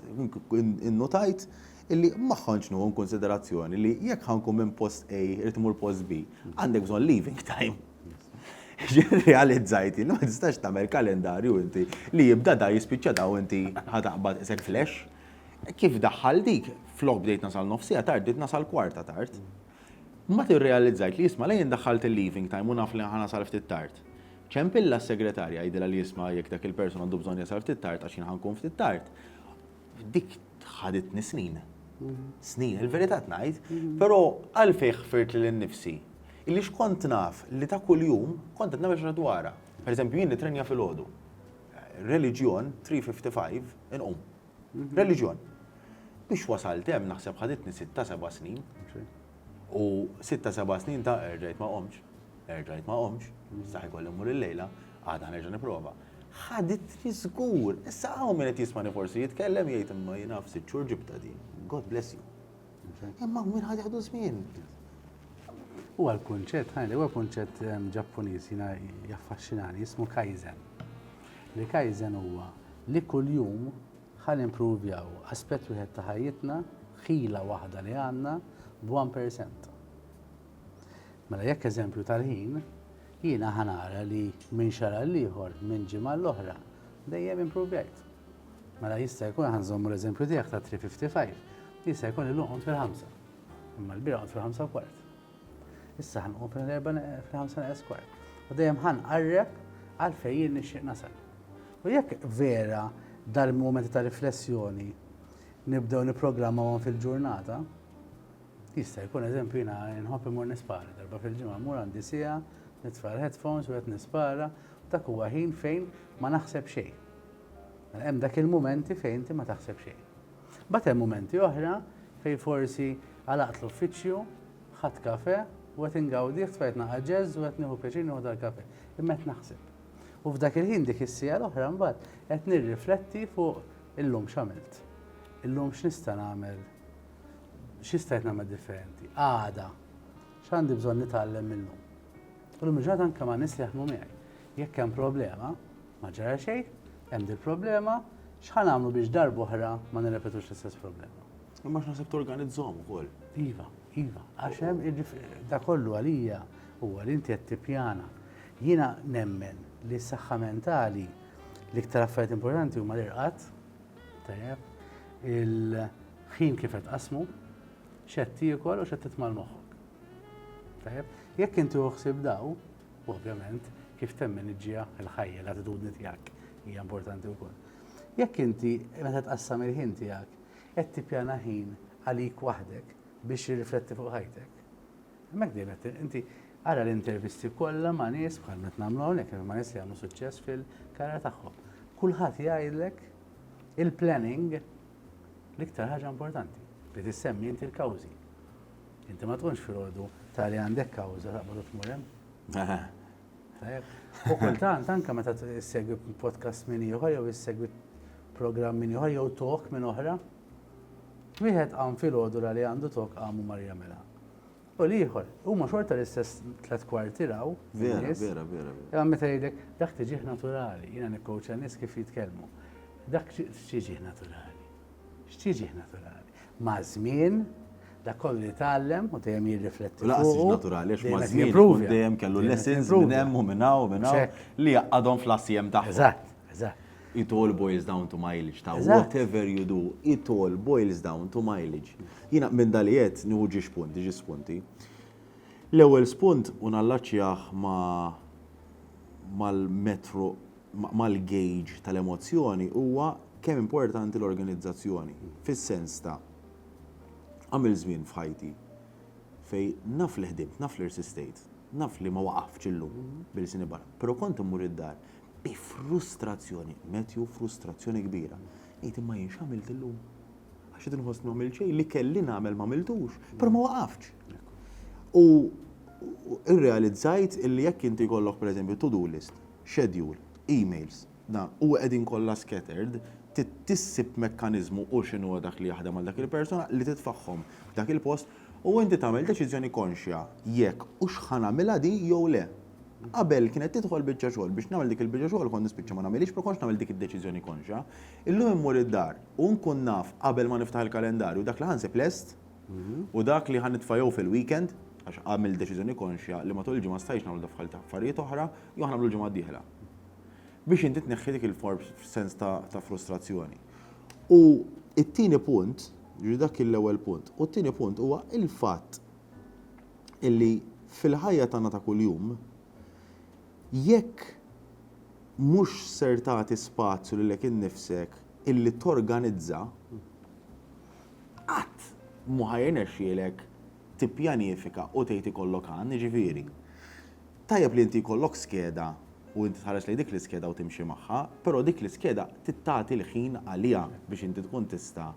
innotajt illi ma ħanx nieħu konsiderazzjoni li jekk ħankun minn post A irid imur post B, għandek bżonn leaving time. Realizzajt li ma tistax tagħmel kalendarju inti li jibda da jispiċċa da u inti ħataqbad isek flash. Kif daħħal dik flok bdejt nasal nofsija tard, bdejt nasal kwarta tard. Ma tirrealizzajt li jisma' lejn daħħalt il-leaving time u naf li ħanasal ftit tard. ċempilla s-segretarja jgħidilha li jisma' jekk dak il-persuna għandu bżonn jasal ftit tard għax jien ħankun ftit tard. Dik ħaditni snin. Snin, il-verità ngħid, però għalfejn ħfirt li nnifsi. Illi x'kont naf li ta' kuljum kont qed nagħmel xi dwarha. Pereżempju jien nitrenja filgħodu. Reliġjon 3:55 inqum. Reliġjon. Biex wasalt hemm naħseb ħaditni 6-7 snin. U 6-7 snin ta' rġajt ma' qomx, saħ ikolli mmur il-lejla, għadha nerġa' nipprova. Ħaditni żgur, issa hawn min qed jismani forsi jitkellem jgħid imma jiena f'sitt xhur ġibta din. God bless you. Imma min ħad jaħdu żmien. Huwa l-kunċett, huwa kunċett Ġappuniż jiena jaffaxxinani jismu Kaizen. Li Kaizen huwa li kuljum ħal impruvjaw aspett wieħed ta' ħajjitna, ħila waħda li għandna b'1%. Mela jekk eżempju tal-ħin, jiena ħanara li minn xara l-ieħor minn ġimgħa l-oħra dejjem impruvjajt. Mela jista' jkun ħanżommu l-eżempju tiegħek ta' 3:55, jista' jkun illum qont fil-5. Imma l-bira qont fil-5 kwart. Issa ħanqum fil-5 kwart. U dejjem ħanqarreb għalfejn jien nixtieq nasal. U jekk vera dal-momenti ta' riflessjoni nibdew nipprogrammawhom fil-ġurnata, jista' jkun eżempju jiena nħobb imur nispara darba fil-ġimgħa mmur għandi siegħa nitfa' headphones u qed nispara dak huwa ħin fejn ma naħseb xejn. Hemm dak il-mumenti fejn inti ma taħseb xejn. Bagħad hemm mumenti oħra fejn forsi għalaqt l-uffiċċju, ħadd kafe u qed ingawdi tfajt naqa' ġeż u qed nieħu pjaċir nieħu dal-kafe. Imma qed naħseb. U f'dak il-ħin dik is-sija l-oħra mbagħad qed nirrifletti fuq illum x'għamilt. Illum x'nista' nagħmel, x'istajt nagħmel differenti. Għada, x'għandi bżonn nitgħallem minnhom. U l-mġad anke ma' nies li jaħdmu miegħi. Jekk hemm problema, ma ġara xejn, hemm il problema, x'ħan nagħmlu biex darba oħra ma nirrepetux l-istess problema. Imma x'naħseb torganizzhom ukoll. Iva, għax hemm da kollu għalija huwa li inti qed tippjana. Jiena nemmen li s-saħħa mentali l-iktar affarijiet importanti huma l-irqad, tajjeb, il-ħin kif qed qasmu, x'qed tiekol u x'qed titma' l-moħħok. Tajjeb, jekk inti uħsib daw, ovvjament, kif temmen iġġija l-ħajja, l-attitudni tiegħek hija importanti wkoll. Jekk inti meta tqassam il-ħin tiegħek qed tippjana ħin għalik waħdek biex jirrifletti fuq ħajtek. Hemmhekk dejjem inti ara l-intervisti kollha ma' nies bħal qed nagħmlu hawnhekk ma' nies li għamlu suċċess fil-karra tagħhom. Kulħadd jgħidlek il-planning l-iktar ħaġa importanti li tissemmi inti l-kawżi. Inti ma tkunx filgħodu tali għandek kawża taqbad tmur hemm. U kultant anke meta issegwi podcast minn ieħor jew issegwi programm minn ieħor jew talk minn oħra, wieħed qam filgħodu li għandu talk qamu mar jagħmilha. U l-ieħor huma xorta l-istess 3 kwarti raw. Vera. Imma meta jgħidlek dak tiġih naturali, jiena nikkowċja nies kif jitkellmu. Dak x'tiġih naturali. X'tiġih naturali. Ma' żmien dak kollu li tgħallem u dejjem jirrifletti fuq. Laqas naturali għax ma' żmien dejjem kellu lessons minn hemm u minn hawn li jaqgħadhom fl-assiem tagħhom. Eżatt. It all boils down to mileage ta' whatever you do, it all boils down to mileage. Jiena minn dalijiet nieħu ġi spunti. L-ewwel spunt u nallaċċjah mal-metro mal-gauge tal-emozzjoni huwa kemm importanti l-organizzazzjoni fis-sens ta' għamil żmien f'ħajti fej naf li ħdimt, naf li resistejt, naf li ma waqafx illum bil-sini barra. Pero kont immur id-dar bi frustrazzjoni, metju frustrazzjoni kbira. Ejt imma jiex għamilt illum. Għax id nħoss nagħmel xejn li kelli nagħmel ma għamiltux, però ma waqafx. U irrealizzajt illi jekk inti jkollok pereżempju to-do list, schedule, emails, dan u qegħdin kollha scattered, tissib mekkaniżmu u x'inhu dak li jaħdem għal dak il-persuna li titfaħħom f'dak il-post u inti tagħmel deċiżjoni konxja jekk u x'ħan nagħmilha di jew le. Qabel kienet tidħol biċċa xogħol biex nagħmel dik il-biċċa xogħol kont nispiċċa ma nagħmilix però kontx nagħmel dik id-deċiżjoni konxja. Illum immur id-dar u nkun naf qabel ma niftaħ il-kalendarju dak li ħansib lest u dak li ħanitfa' jew fil-weekend għax għamil deċiżjoni konxja li matul il-ġimgħa stajx nagħmel dafħal ta' affarijiet oħra jew ħanagħmlu l-ġimgħa d-dieħla. Biex inti tneħħi dik il-sens ta' frustrazzjoni. U it-tieni punt, dak l-ewwel punt, u t-tieni punt huwa il-fatt illi fil-ħajja tagħna ta' kuljum jekk mhux ser tagħti spazju lilek innifsek illi torganizza qatt mhu ħajrnexxielek tippjanifika u tgħid ikollok għan, jiġifieri. Tajjeb li inti jkollok skeda u inti tħares li dik l-iskeda u timxi magħha, però dik l-iskeda tittati l-ħin għalija biex inti tkun tista'.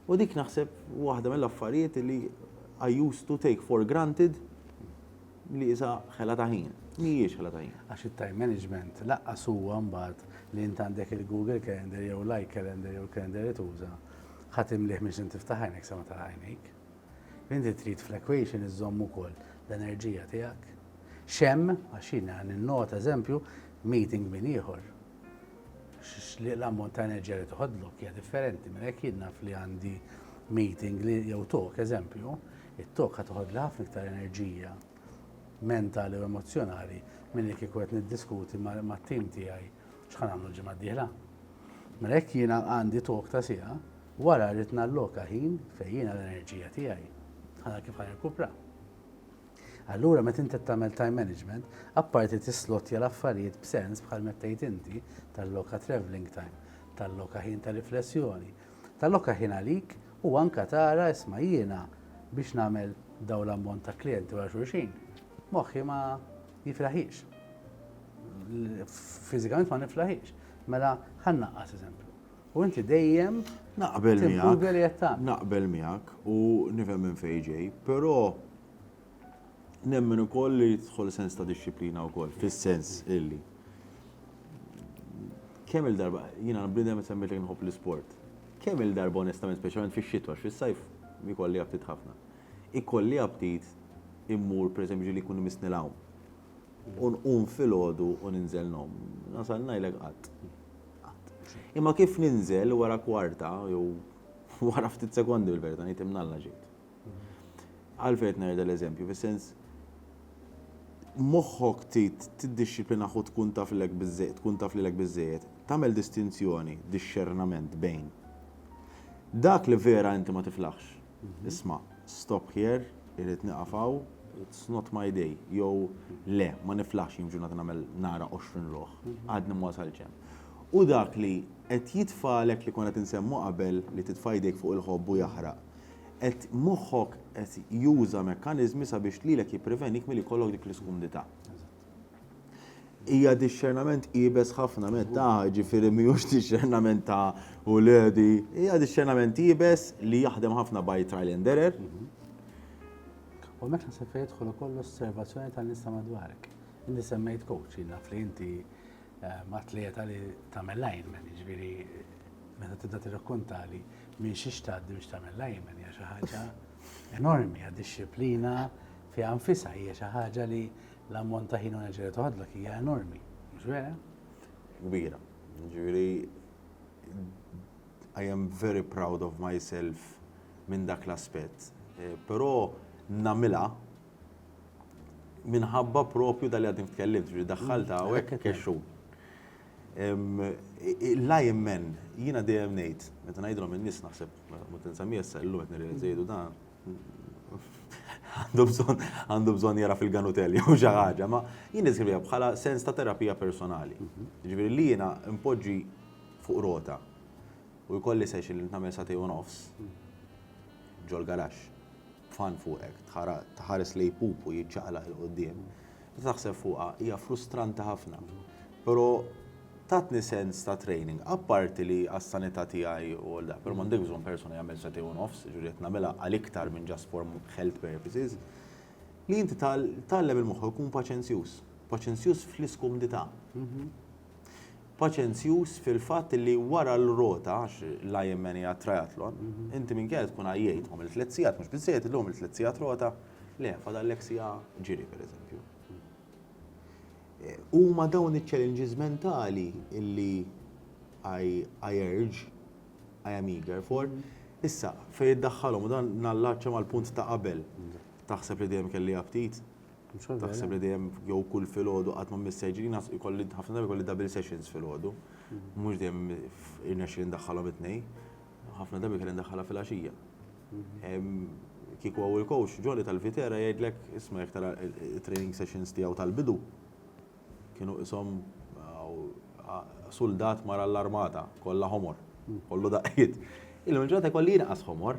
U dik naħseb waħda mill-affarijiet li I used to take for granted li isa ħela ta' ħin. Mhijiex ħela ta' ħin. Għax it-time management laqqas huwa mbagħad li inti għandek il-Google Calendar jew Like Calendar jew Calendar li tuża ħadd imlih biex inti tiftaħ għajnek sa ma tara għajnejk. Inti trid fl-equation iżomm ukoll l-enerġija tiegħek. Xemm għax jiena ninnota eżempju meeting min ieħor. L-ammont ta' enerġija li toħodlok hija differenti minn hekk jien naf li għandi meeting li jew talk eżempju, it-talk ħad toħodli ħafna iktar enerġija mentali u emozjonali minn li kieku qed niddiskuti mat-tim tiegħi x'ħan nagħmlu l-ġimgħa d-dieħla. Minn hekk jiena għandi talk ta' siegħa wara rrid nalloka ħin fejn jiena l-enerġija tiegħi. Ħana kif ħanirkupra. Allura meta inti tagħmel time management, apparti tislotja l-affarijiet b'sens bħal meta tgħid inti talloka travelling time, talloka ħin ta' riflessjoni, talloka ħin għalik u anke tara isma' jiena biex nagħmel dawn l-ammont ta' klijenti wara xulxin. Moħħi ma jiflaħix. Fiżikament ma niflaħix. Mela ħannaqqas eżempju. U inti dejjem naqbel miegħek miegħek u nifhem minn fejn ġej, però nemmen ukoll li jidħol sens ta' dixxiplina wkoll, fis-sens illi. Kemm il-darba, jiena nbidem semmejt li nħobb l-isport. Kemm il-darba onestament speċjalment fix-xitwa, fis-sajf ikolli aptit ħafna. Ikolli aptit immur pereżempju li jkun misnilaw. Unqum filgħodu u ninżel nom. Nasal ngħidlek qatt. Imma kif ninżel wara kwarta jew wara ftit sekondi bil-verità ngħid imnalla ġejt. Għalfejn ngħid l-eżempju, fis-sens moħħok tiddixxiplina u tkun taf lilek biżżejjed, tagħmel distinzjoni, disċernament bejn dak li vera inti ma tiflaħx. Isma', stop here, irid niqafaw, it's not my day, jew le, ma niflaħx jiem ġurnata nagħmel nara 20 roħ, għadni ma wasalx hemm. U dak li qed jitfalek li konna tinsemmu qabel li titfa' jdejk fuq il-ħobb u jaħraq. Et moħħok qed juża mekkaniżmi sabiex lilek jipprevenik milli jkollok dik l-iskumdità. Hija disċernament qiebes ħafna meta ġifieri mhijiex disċernament ta' wuledi, hija disċernament qiebes li jaħdem ħafna by trial and error. U mek naħseb fejn jidħol ukoll l-osservazzjoni tan-nies ta' madwarek. Inti semmejt coach, naf li inti atleta li tagħmel lineman, jiġifieri meta tibda tirrakkontali minn xi xtaddi biex tagħmel lineman hija xi ħaġa enormi, hija dixxiplina fiha nfisha hija xi ħaġa li l-ammont ta' ħin u enerġija toħodlok hija enormi. Mhux vera? Kbira. Ġifieri I am very proud of myself minn dak l-aspett. Però nagħmilha minħabba propju dal għadim tkellimt, ġifieri daħħalta hawnhekk kexxu. L-lineman, jiena dejjem ngħid, meta ngħidlhom in-nies naħseb ma tinsemmi issa llum qed nirrealizzajdu dan għandu bżonn jara fil-ganutel jew xi ħaġa, ma jien niskriviha bħala sens ta' terapija personali. Ġifieri li jiena impoġġi fuq rota u jkolli session li nagħmel satej u nofs. ġol garax, fan fuqek, tħares li pupu jiċċaqla il-qoddim. Taħseb fuqha hija frustranti ħafna. Però tatni sens ta' training, apparti li għas-sanità tiegħi u da, però m'għandek bżonn persuna jagħmel sati u nofs, ġuri qed nagħmilha għal iktar minn just for health purposes, li inti tallem il-moħħ ikun paċenzjuż fl-iskumdità. Paċenzjuż fil-fatt li wara l-rota, għax l-Ironman hija triathlon, inti minn kien tkun għajjejt hom il-3 sigħat, mhux biżżejjed illum il-3 sigħat rota, le fadallek sigħa ġiri pereżempju. Huma dawn iċ-challenges mentali illi I urge, I am eager for, issa fejn iddaħħalhom u dan nallaċċa mal-punt ta' qabel. Taħseb li dejjem kelli aptit? Taħseb li dejjem jew kull filgħodu qatt ma missejġin ikolli ħafna drabi ikolli double sessions filgħodu. Mhux dejjem irnexxi ndaħħalhom it-tnejn. Ħafna drabi kelli ndaħħalha fil-għaxija. Kieku hawn il-coach Ġoli tal-Vitera jgħidlek isma' jekk tara training sessions tiegħu tal-bidu kienu qishom soldat mara l-armata, kollha ħomor, kollu daqqiet. Illum il-ġurnata jkolli inqas ħomor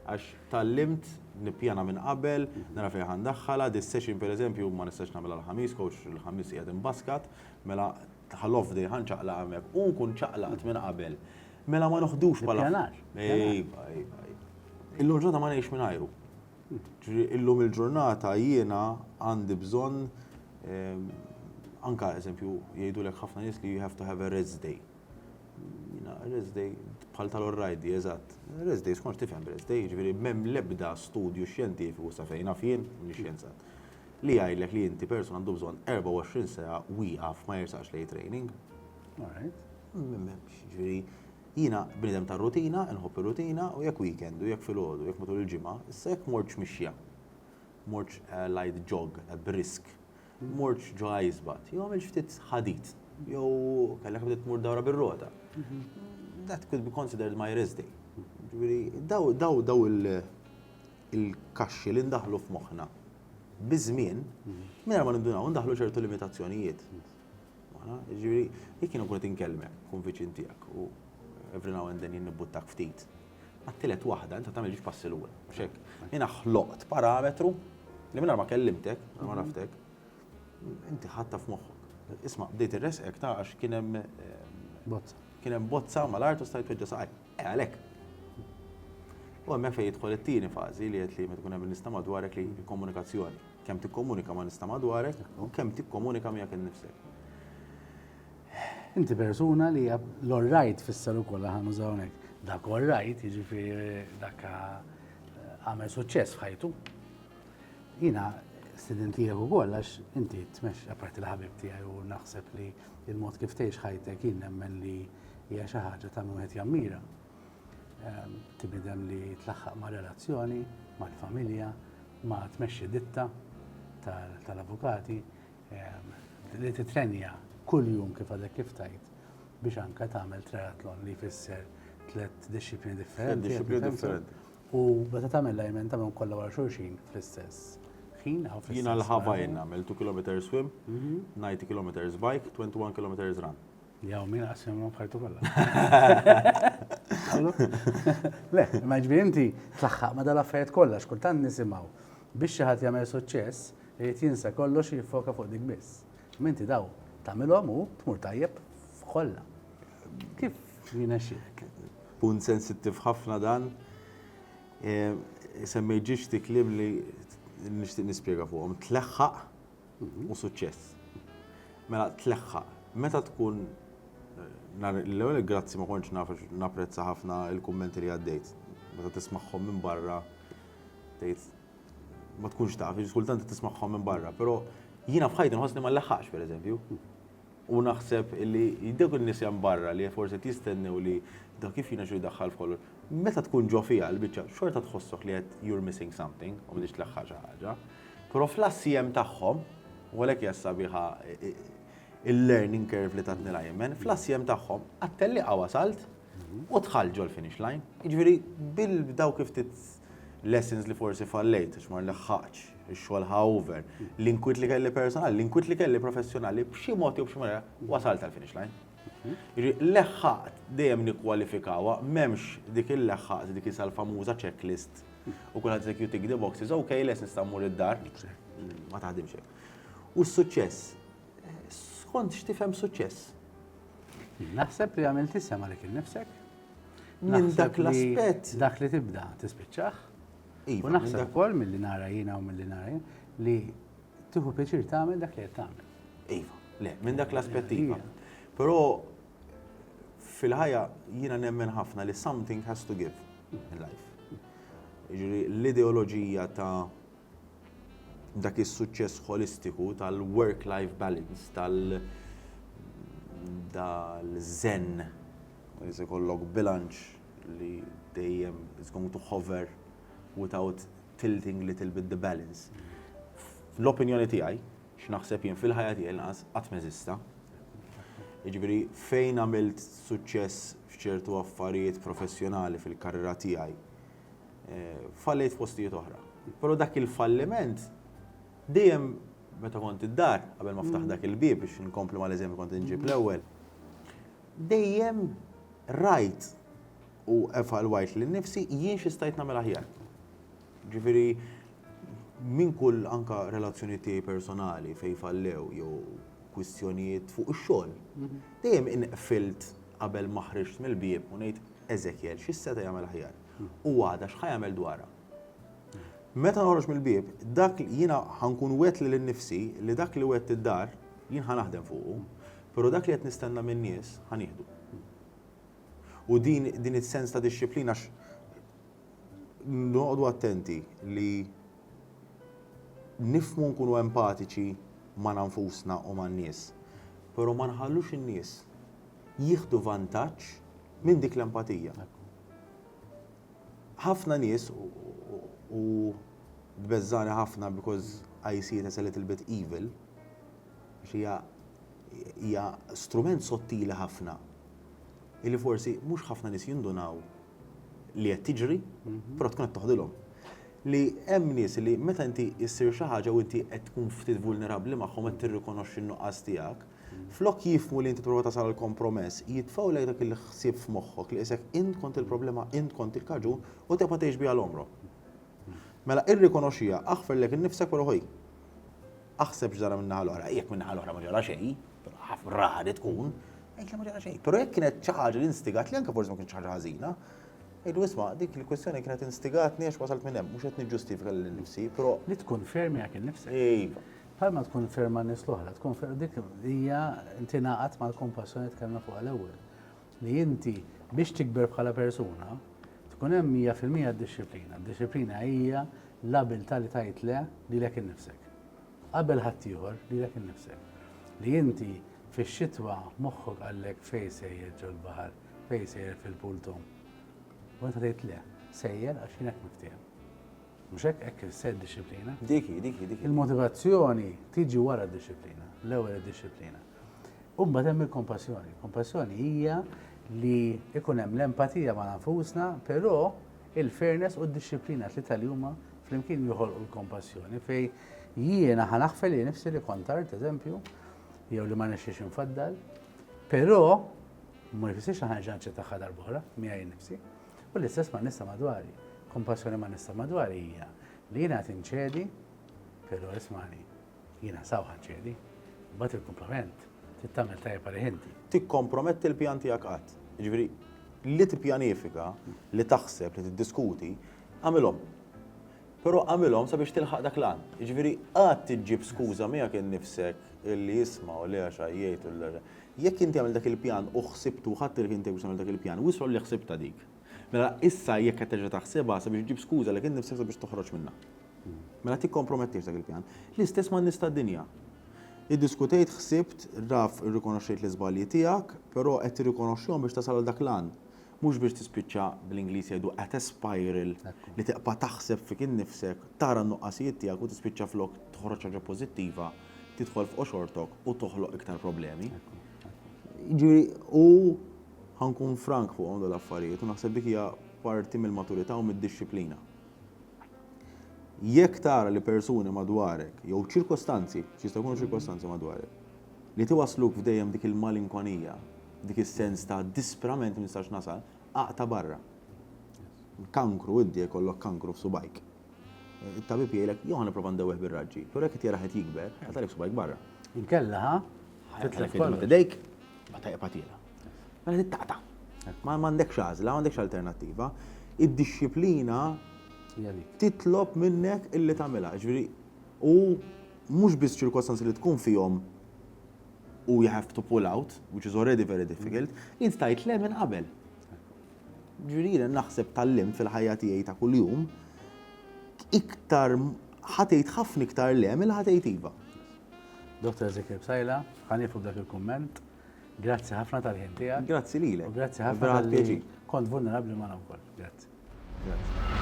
għax tallimt nippjana minn qabel, nara fejn ħandaħħala, dis-session pereżempju ma nistax nagħmilha l-ħamis, coach il-ħamis qiegħed imbaskat, mela ħall-off day ħanċaqla hemmhekk u nkun ċaqlaqt minn qabel. Mela ma noħdux bħala. Illum il-ġurnata ma ngħix minn ajru. Illum il-ġurnata jiena għandi bżonn anka eżempju jgħidulek ħafna nies li you have to have a rest day. Rest day bħal tal-orrajdi, eżatt. Rest day skonx tifhem rest day, ġifieri m'hemm l-ebda studju xjentifiku sa fejn naf jien mix-xjenzat. Li jgħidlek li inti persuna għandu bżonn 24 sija wieqaf ma jersaqx lejn training. Ġifieri jiena bniedem tar-rutina, nħobb ir-rutina u jekk weekend u jekk filgħodu, jekk matul il-ġimgħa, issa jekk mortx mixja, mortx light jog, brisk, mortx ġo icebath, jew għamil ftit ħadit, jew kellek bdiet tmur dawra bir-rota. That could be considered my rest day. Daw il-kaxxi li ndaħlu f'moħħna biż-żmien, mingħajr ma nindunaw ndaħlu ċertu limitazzjonijiet. Ġifieri jekk jien nkun qed inkellmek, kun viċin tiegħek u every now and then jien nibbuttak ftit. Għat-tielet waħda inta tagħmel ġiex passi l-ewwel. X'hekk. Jiena ħloqt parametru li mingħajr ma kellimtek, ma raftek, inti ħatta f'moħħok. Isma' bdejt irresqek ta' għax kien hemm bozza mal-art u stajt tweġġa' saqaj. Għalhekk. U hemmhekk fejn jidħol it-tieni fażi li qed li meta tkun hemm nista' madwarek li komunikazzjoni. Kemm tikkomunika ma' nista' madwarek u kemm tikkomunika miegħek innifsek. Inti persuna li l-all right fisser ukoll ħanużaw hawnhekk. Dak all right jiġifieri dak għamel suċċess f'ħajtu. Jiena studentijek ukoll għax inti tmexx apparti l-ħabib tiegħi u naħseb li il-mod kif tgħix ħajtek jien nemmen li hija xi ħaġa ta' wieħed jammira. Tibidem li tlaħħaq ma' relazzjoni, mal-familja, ma' tmexxi ditta tal-avukati, li titrenja kull jum kif għadek kif tajt biex anke tagħmel triathlon li jfisser 3 disciplini differenti. U meta tagħmel l-ajmen tagħmel kollha wara xulxin fl-istess. Jiena l-Hawaii nagħmel 2 km swim, 90 km bike, 21 km run. Jaw min qasem bħajtu kollha. Le, ma ġbir inti tlaħħaq ma dal-affarijiet kollha x'kultant nisimgħu biex xi ħadd jagħmel suċċess irid jinsa kollox jiffoka fuq dik biss. Inti daw tagħmilhom u tmur tajjeb f'kollha. Kif jinaxxik? Punt sensittiv ħafna dan. Semmejġiex ti kliem li nixtieq nispjega fuqhom. Tleħħaq u suċċess. Mela tleħħaq. Meta tkun l-ewwel grazzi ma kontx napprezza ħafna l-kummenti li għaddejt. Meta tismagħhom minn barra tgħid ma tkunx taf, kultant tismagħhom minn barra, però jiena f'ħajti nħossni ma nleħħaqx pereżempju. U naħseb li jdewk in-nies hemm barra li forsi tistennew li dak kif jiena xi jdaħħal f'kollu. Meta tkun ġo fiha l-biċċa xorta tħossok li qed you're missing something u m'għandix tleħħaq xi ħaġa. Però fl-assiem tagħhom, u għalhekk hija sabiħa il-learning curve li tatni l-Ironman, fl-assiem tagħhom għattelli wasalt u tħallġu l-finish line. Jiġifieri bil-daw kif lessons li forsi fallejt, x'mar leħħaqx, ix-xogħol however, l-inkwit li kelli personali, l-inkwit li kelli professjonali, b'xi mod jew b'xi maniera wasalt għall-finish line. Leħħaqt dejjem nikkwalifikawha, m'hemmx dik il-leħħaqt dik isa l-famuża checklist. U kulħadd se tick the boxes, okay, les nista' mmur id-dar, ma taħdimx hekk. U s-suċċess. Skont x'tifhem suċċess? Naħseb li għamilt isem għalek innifsek. Minn dak l-aspett. Dak li tibda tispiċċaħ. U naħseb ukoll milli nara jiena u milli nara li tieħu pjaċir tagħmel dak li qed tagħmel. Iva, le, minn dak l-aspett iva. Però fil-ħajja jiena nemmen ħafna li something has to give in life. Jiġri l-ideoloġija ta' dak is-suċċess holistiku tal-work-life balance, tal-zen, se kollok bilanċ li dejjem is going to hover without tilting little bit the balance. L-opinjoni tiegħi, x'naħseb jien fil-ħajja tiegħi inqas qatt m'eżista. Jiġifieri fejn għamilt suċċess f'ċertu affarijiet professjonali fil-karriera tiegħi, fallejt f'postijiet oħra. Però dak il-falliment dejjem meta kont id-dar qabel ma ftaħ dak il-bieb biex inkomplu mal-eżempju kont inġib l-ewwel. Dejjem rajt u evalwajt lil nifsi jien x'istajt nagħmel aħjar. Ġifieri minn kull anka relazzjoni tiegħi personali fejn fallew jew kwistjonijiet fuq ix-xogħol. Dejjem inqfilt qabel ma ħriġt mill-bieb u ngħid Eżekjel x'isseta jagħmel aħjar. U għada x'ħajamel dwarha. Meta noħroġ mill-bieb, dak jiena ħankun wet lil innifsi li dak li wet id-dar jien ħanaħdem fuqu, però dak li qed nistenna min-nies ħanieħdu. U din is-sens ta' dixxiplina noqogħdu attenti li nifhmu nkunu empatiċi ma' nfusna u man-nies, però ma nħallux in-nies jieħdu vantaġġ minn dik l-empatija. Ħafna nies u beżżani ħafna because I see it as a little bit evil, hija strument sottili ħafna illi forsi mhux ħafna nies jindunaw li qed tiġri, però tkun qed toħdilhom. Li hemm nies li meta inti issir xi ħaġa u inti qed tkun ftit vulnerabbli magħhom qed tirrikonoxxi n-nuqqas tiegħek, flok jifhmu li inti tipprova tasal il-kompromess, jitfgħu lejn dak il-ħsieb f'moħħok li isek int kont il-problema, int kont il-kaġun u tibqa' tgħix biha l-omru. Mela irrikonoxxija aħfer lek innifsek però ħoj. Aħseb x'dara min-naħa l-oħra, jekk min-naħa l-oħra ma ġara xejn, ħafna rari tkun, jekk ma ġara xejn. Però jekk kienet xi ħaġa li instigat li anke forsi ma kienx ħaġa ħażina, ejdu isma' dik il-kwestjoni kienet instigatni għax wasalt minn hemm, mhux qed niġġustifika lil nnifsi, però Li tkun fermi għak innifsek. iva. Bħalma tkun ferma nies l-oħra, tkun dik hija inti ngħaqad mal-kompassjoni tkellna fuq l-ewwel. Li inti biex tikber bħala persuna tkun hemm 100% d-disciplina. D-disciplina hija l-abilità li tgħid le lilek innifsek. Qabel ħadd ieħor lilek innifsek. Li inti fix-xitwa moħħok għallek fejn sejjer ġol baħar, fejn sejjer fil-pultum. U inti tgħid le, sejjer għax jinek miftiem. Mhux hekk issejjer disciplina. Diki. Il-motivazzjoni tiġi wara d-disciplina, l-ewwel id-disciplina. U mbagħad hemm il-kompassjoni. Kompassjoni hija li ikun hemm l-empatija ma' nfusna, però il-fairness u d-disciplina li tal-huma flimkien joħolqu l-kompassjoni fej jiena ħanaħfel li nifsi li kontart, eżempju, jew li ma nixxiex infaddal, però ma jfissirx ħanġanċi ta' ħadar boħra, miegħi nifsi. U l-istess ma' nista' madwari. Kompassjoni ma' nista' madwari hija li jiena tinċedi, però ismani, jiena saw ħanċedi, mbagħad il-komplement tittamel tajjeb għalih inti. Tikkomprometti l-pjan tiegħek qatt. Jiġifieri li tippjanifika, li taħseb, li tiddiskuti, għamilhom. Però għamilhom sabiex tilħaq dak l-għan. Jiġifieri qatt tiġġib skuża miegħek innifsek illi jisma' u li għaxa jgħid u l jekk inti għamil dak il-pjan u ħsibtu ħadd inti biex tagħmel dak il-pjan, wisru li ħsibta dik. Mela issa jekk qed terġa' taħsibha sabiex ġib skuża lek innifsek sabiex toħroġ minnha. Mela tikkompromettix dak il-pjan. L-istess man nista' d-dinja. Iddiskutejt, ħsibt, raf irrikonoxxejt l-iżbalji tiegħek, però qed tirrikonoxxihom biex tasal dak l-għan. Mhux biex tispiċċa bl-Ingliż jgħidu qed spiral li teqpa' taħseb fik innifsek, tara n-nuqqasijiet tiegħek u tispiċċa flok toħroġ ħaġa pożittiva, tidħol f'qoxortok u toħloq iktar problemi. Jiġifieri u ħankun frank fuq għandu l-affarijiet u naħseb dik hija parti mill-maturità u mid-disciplina. Jekk tara li persuni madwarek, jew ċirkostanzi, jkunu ċirkostanzi madwarek, li tiwasluk f'dejjem dik il-malinkonija, dik is-sens ta' disperament ma nistax nasal, aqta barra. Kankru, iddi jkollok kankru f'subajk. Il-tabib jgħidlek, jew ħanipprova ndewweħ bir-raġġi, però jekk jara qed jikber, ħatalek subajk barra. Inkella, ha? Titlef kollox. Dejk, ma tajja patila. Mela tittaqta. Ma m'għandekx għażla, m'għandekx alternattiva. Id-disciplina titlob minnek illi tagħmilha. Ġifieri, u mhux biss ċirkostanzi li tkun fihom u you have to pull out, which is already very difficult, jint tajt le minn qabel. Ġifieri naħseb tal-lim fil-ħajja tiegħi ta' kuljum iktar ħatejt ħafna iktar le mill ħatejt iva. Dr. Ezekiel Bsajla, ħanifu b'dak il-kumment. Grazzi ħafna tal-ħin tiegħek. Grazzi lilek. U grazzi ħafna tal-li kont vulnerabbli ma' wkoll. Grazzi. Grazzi.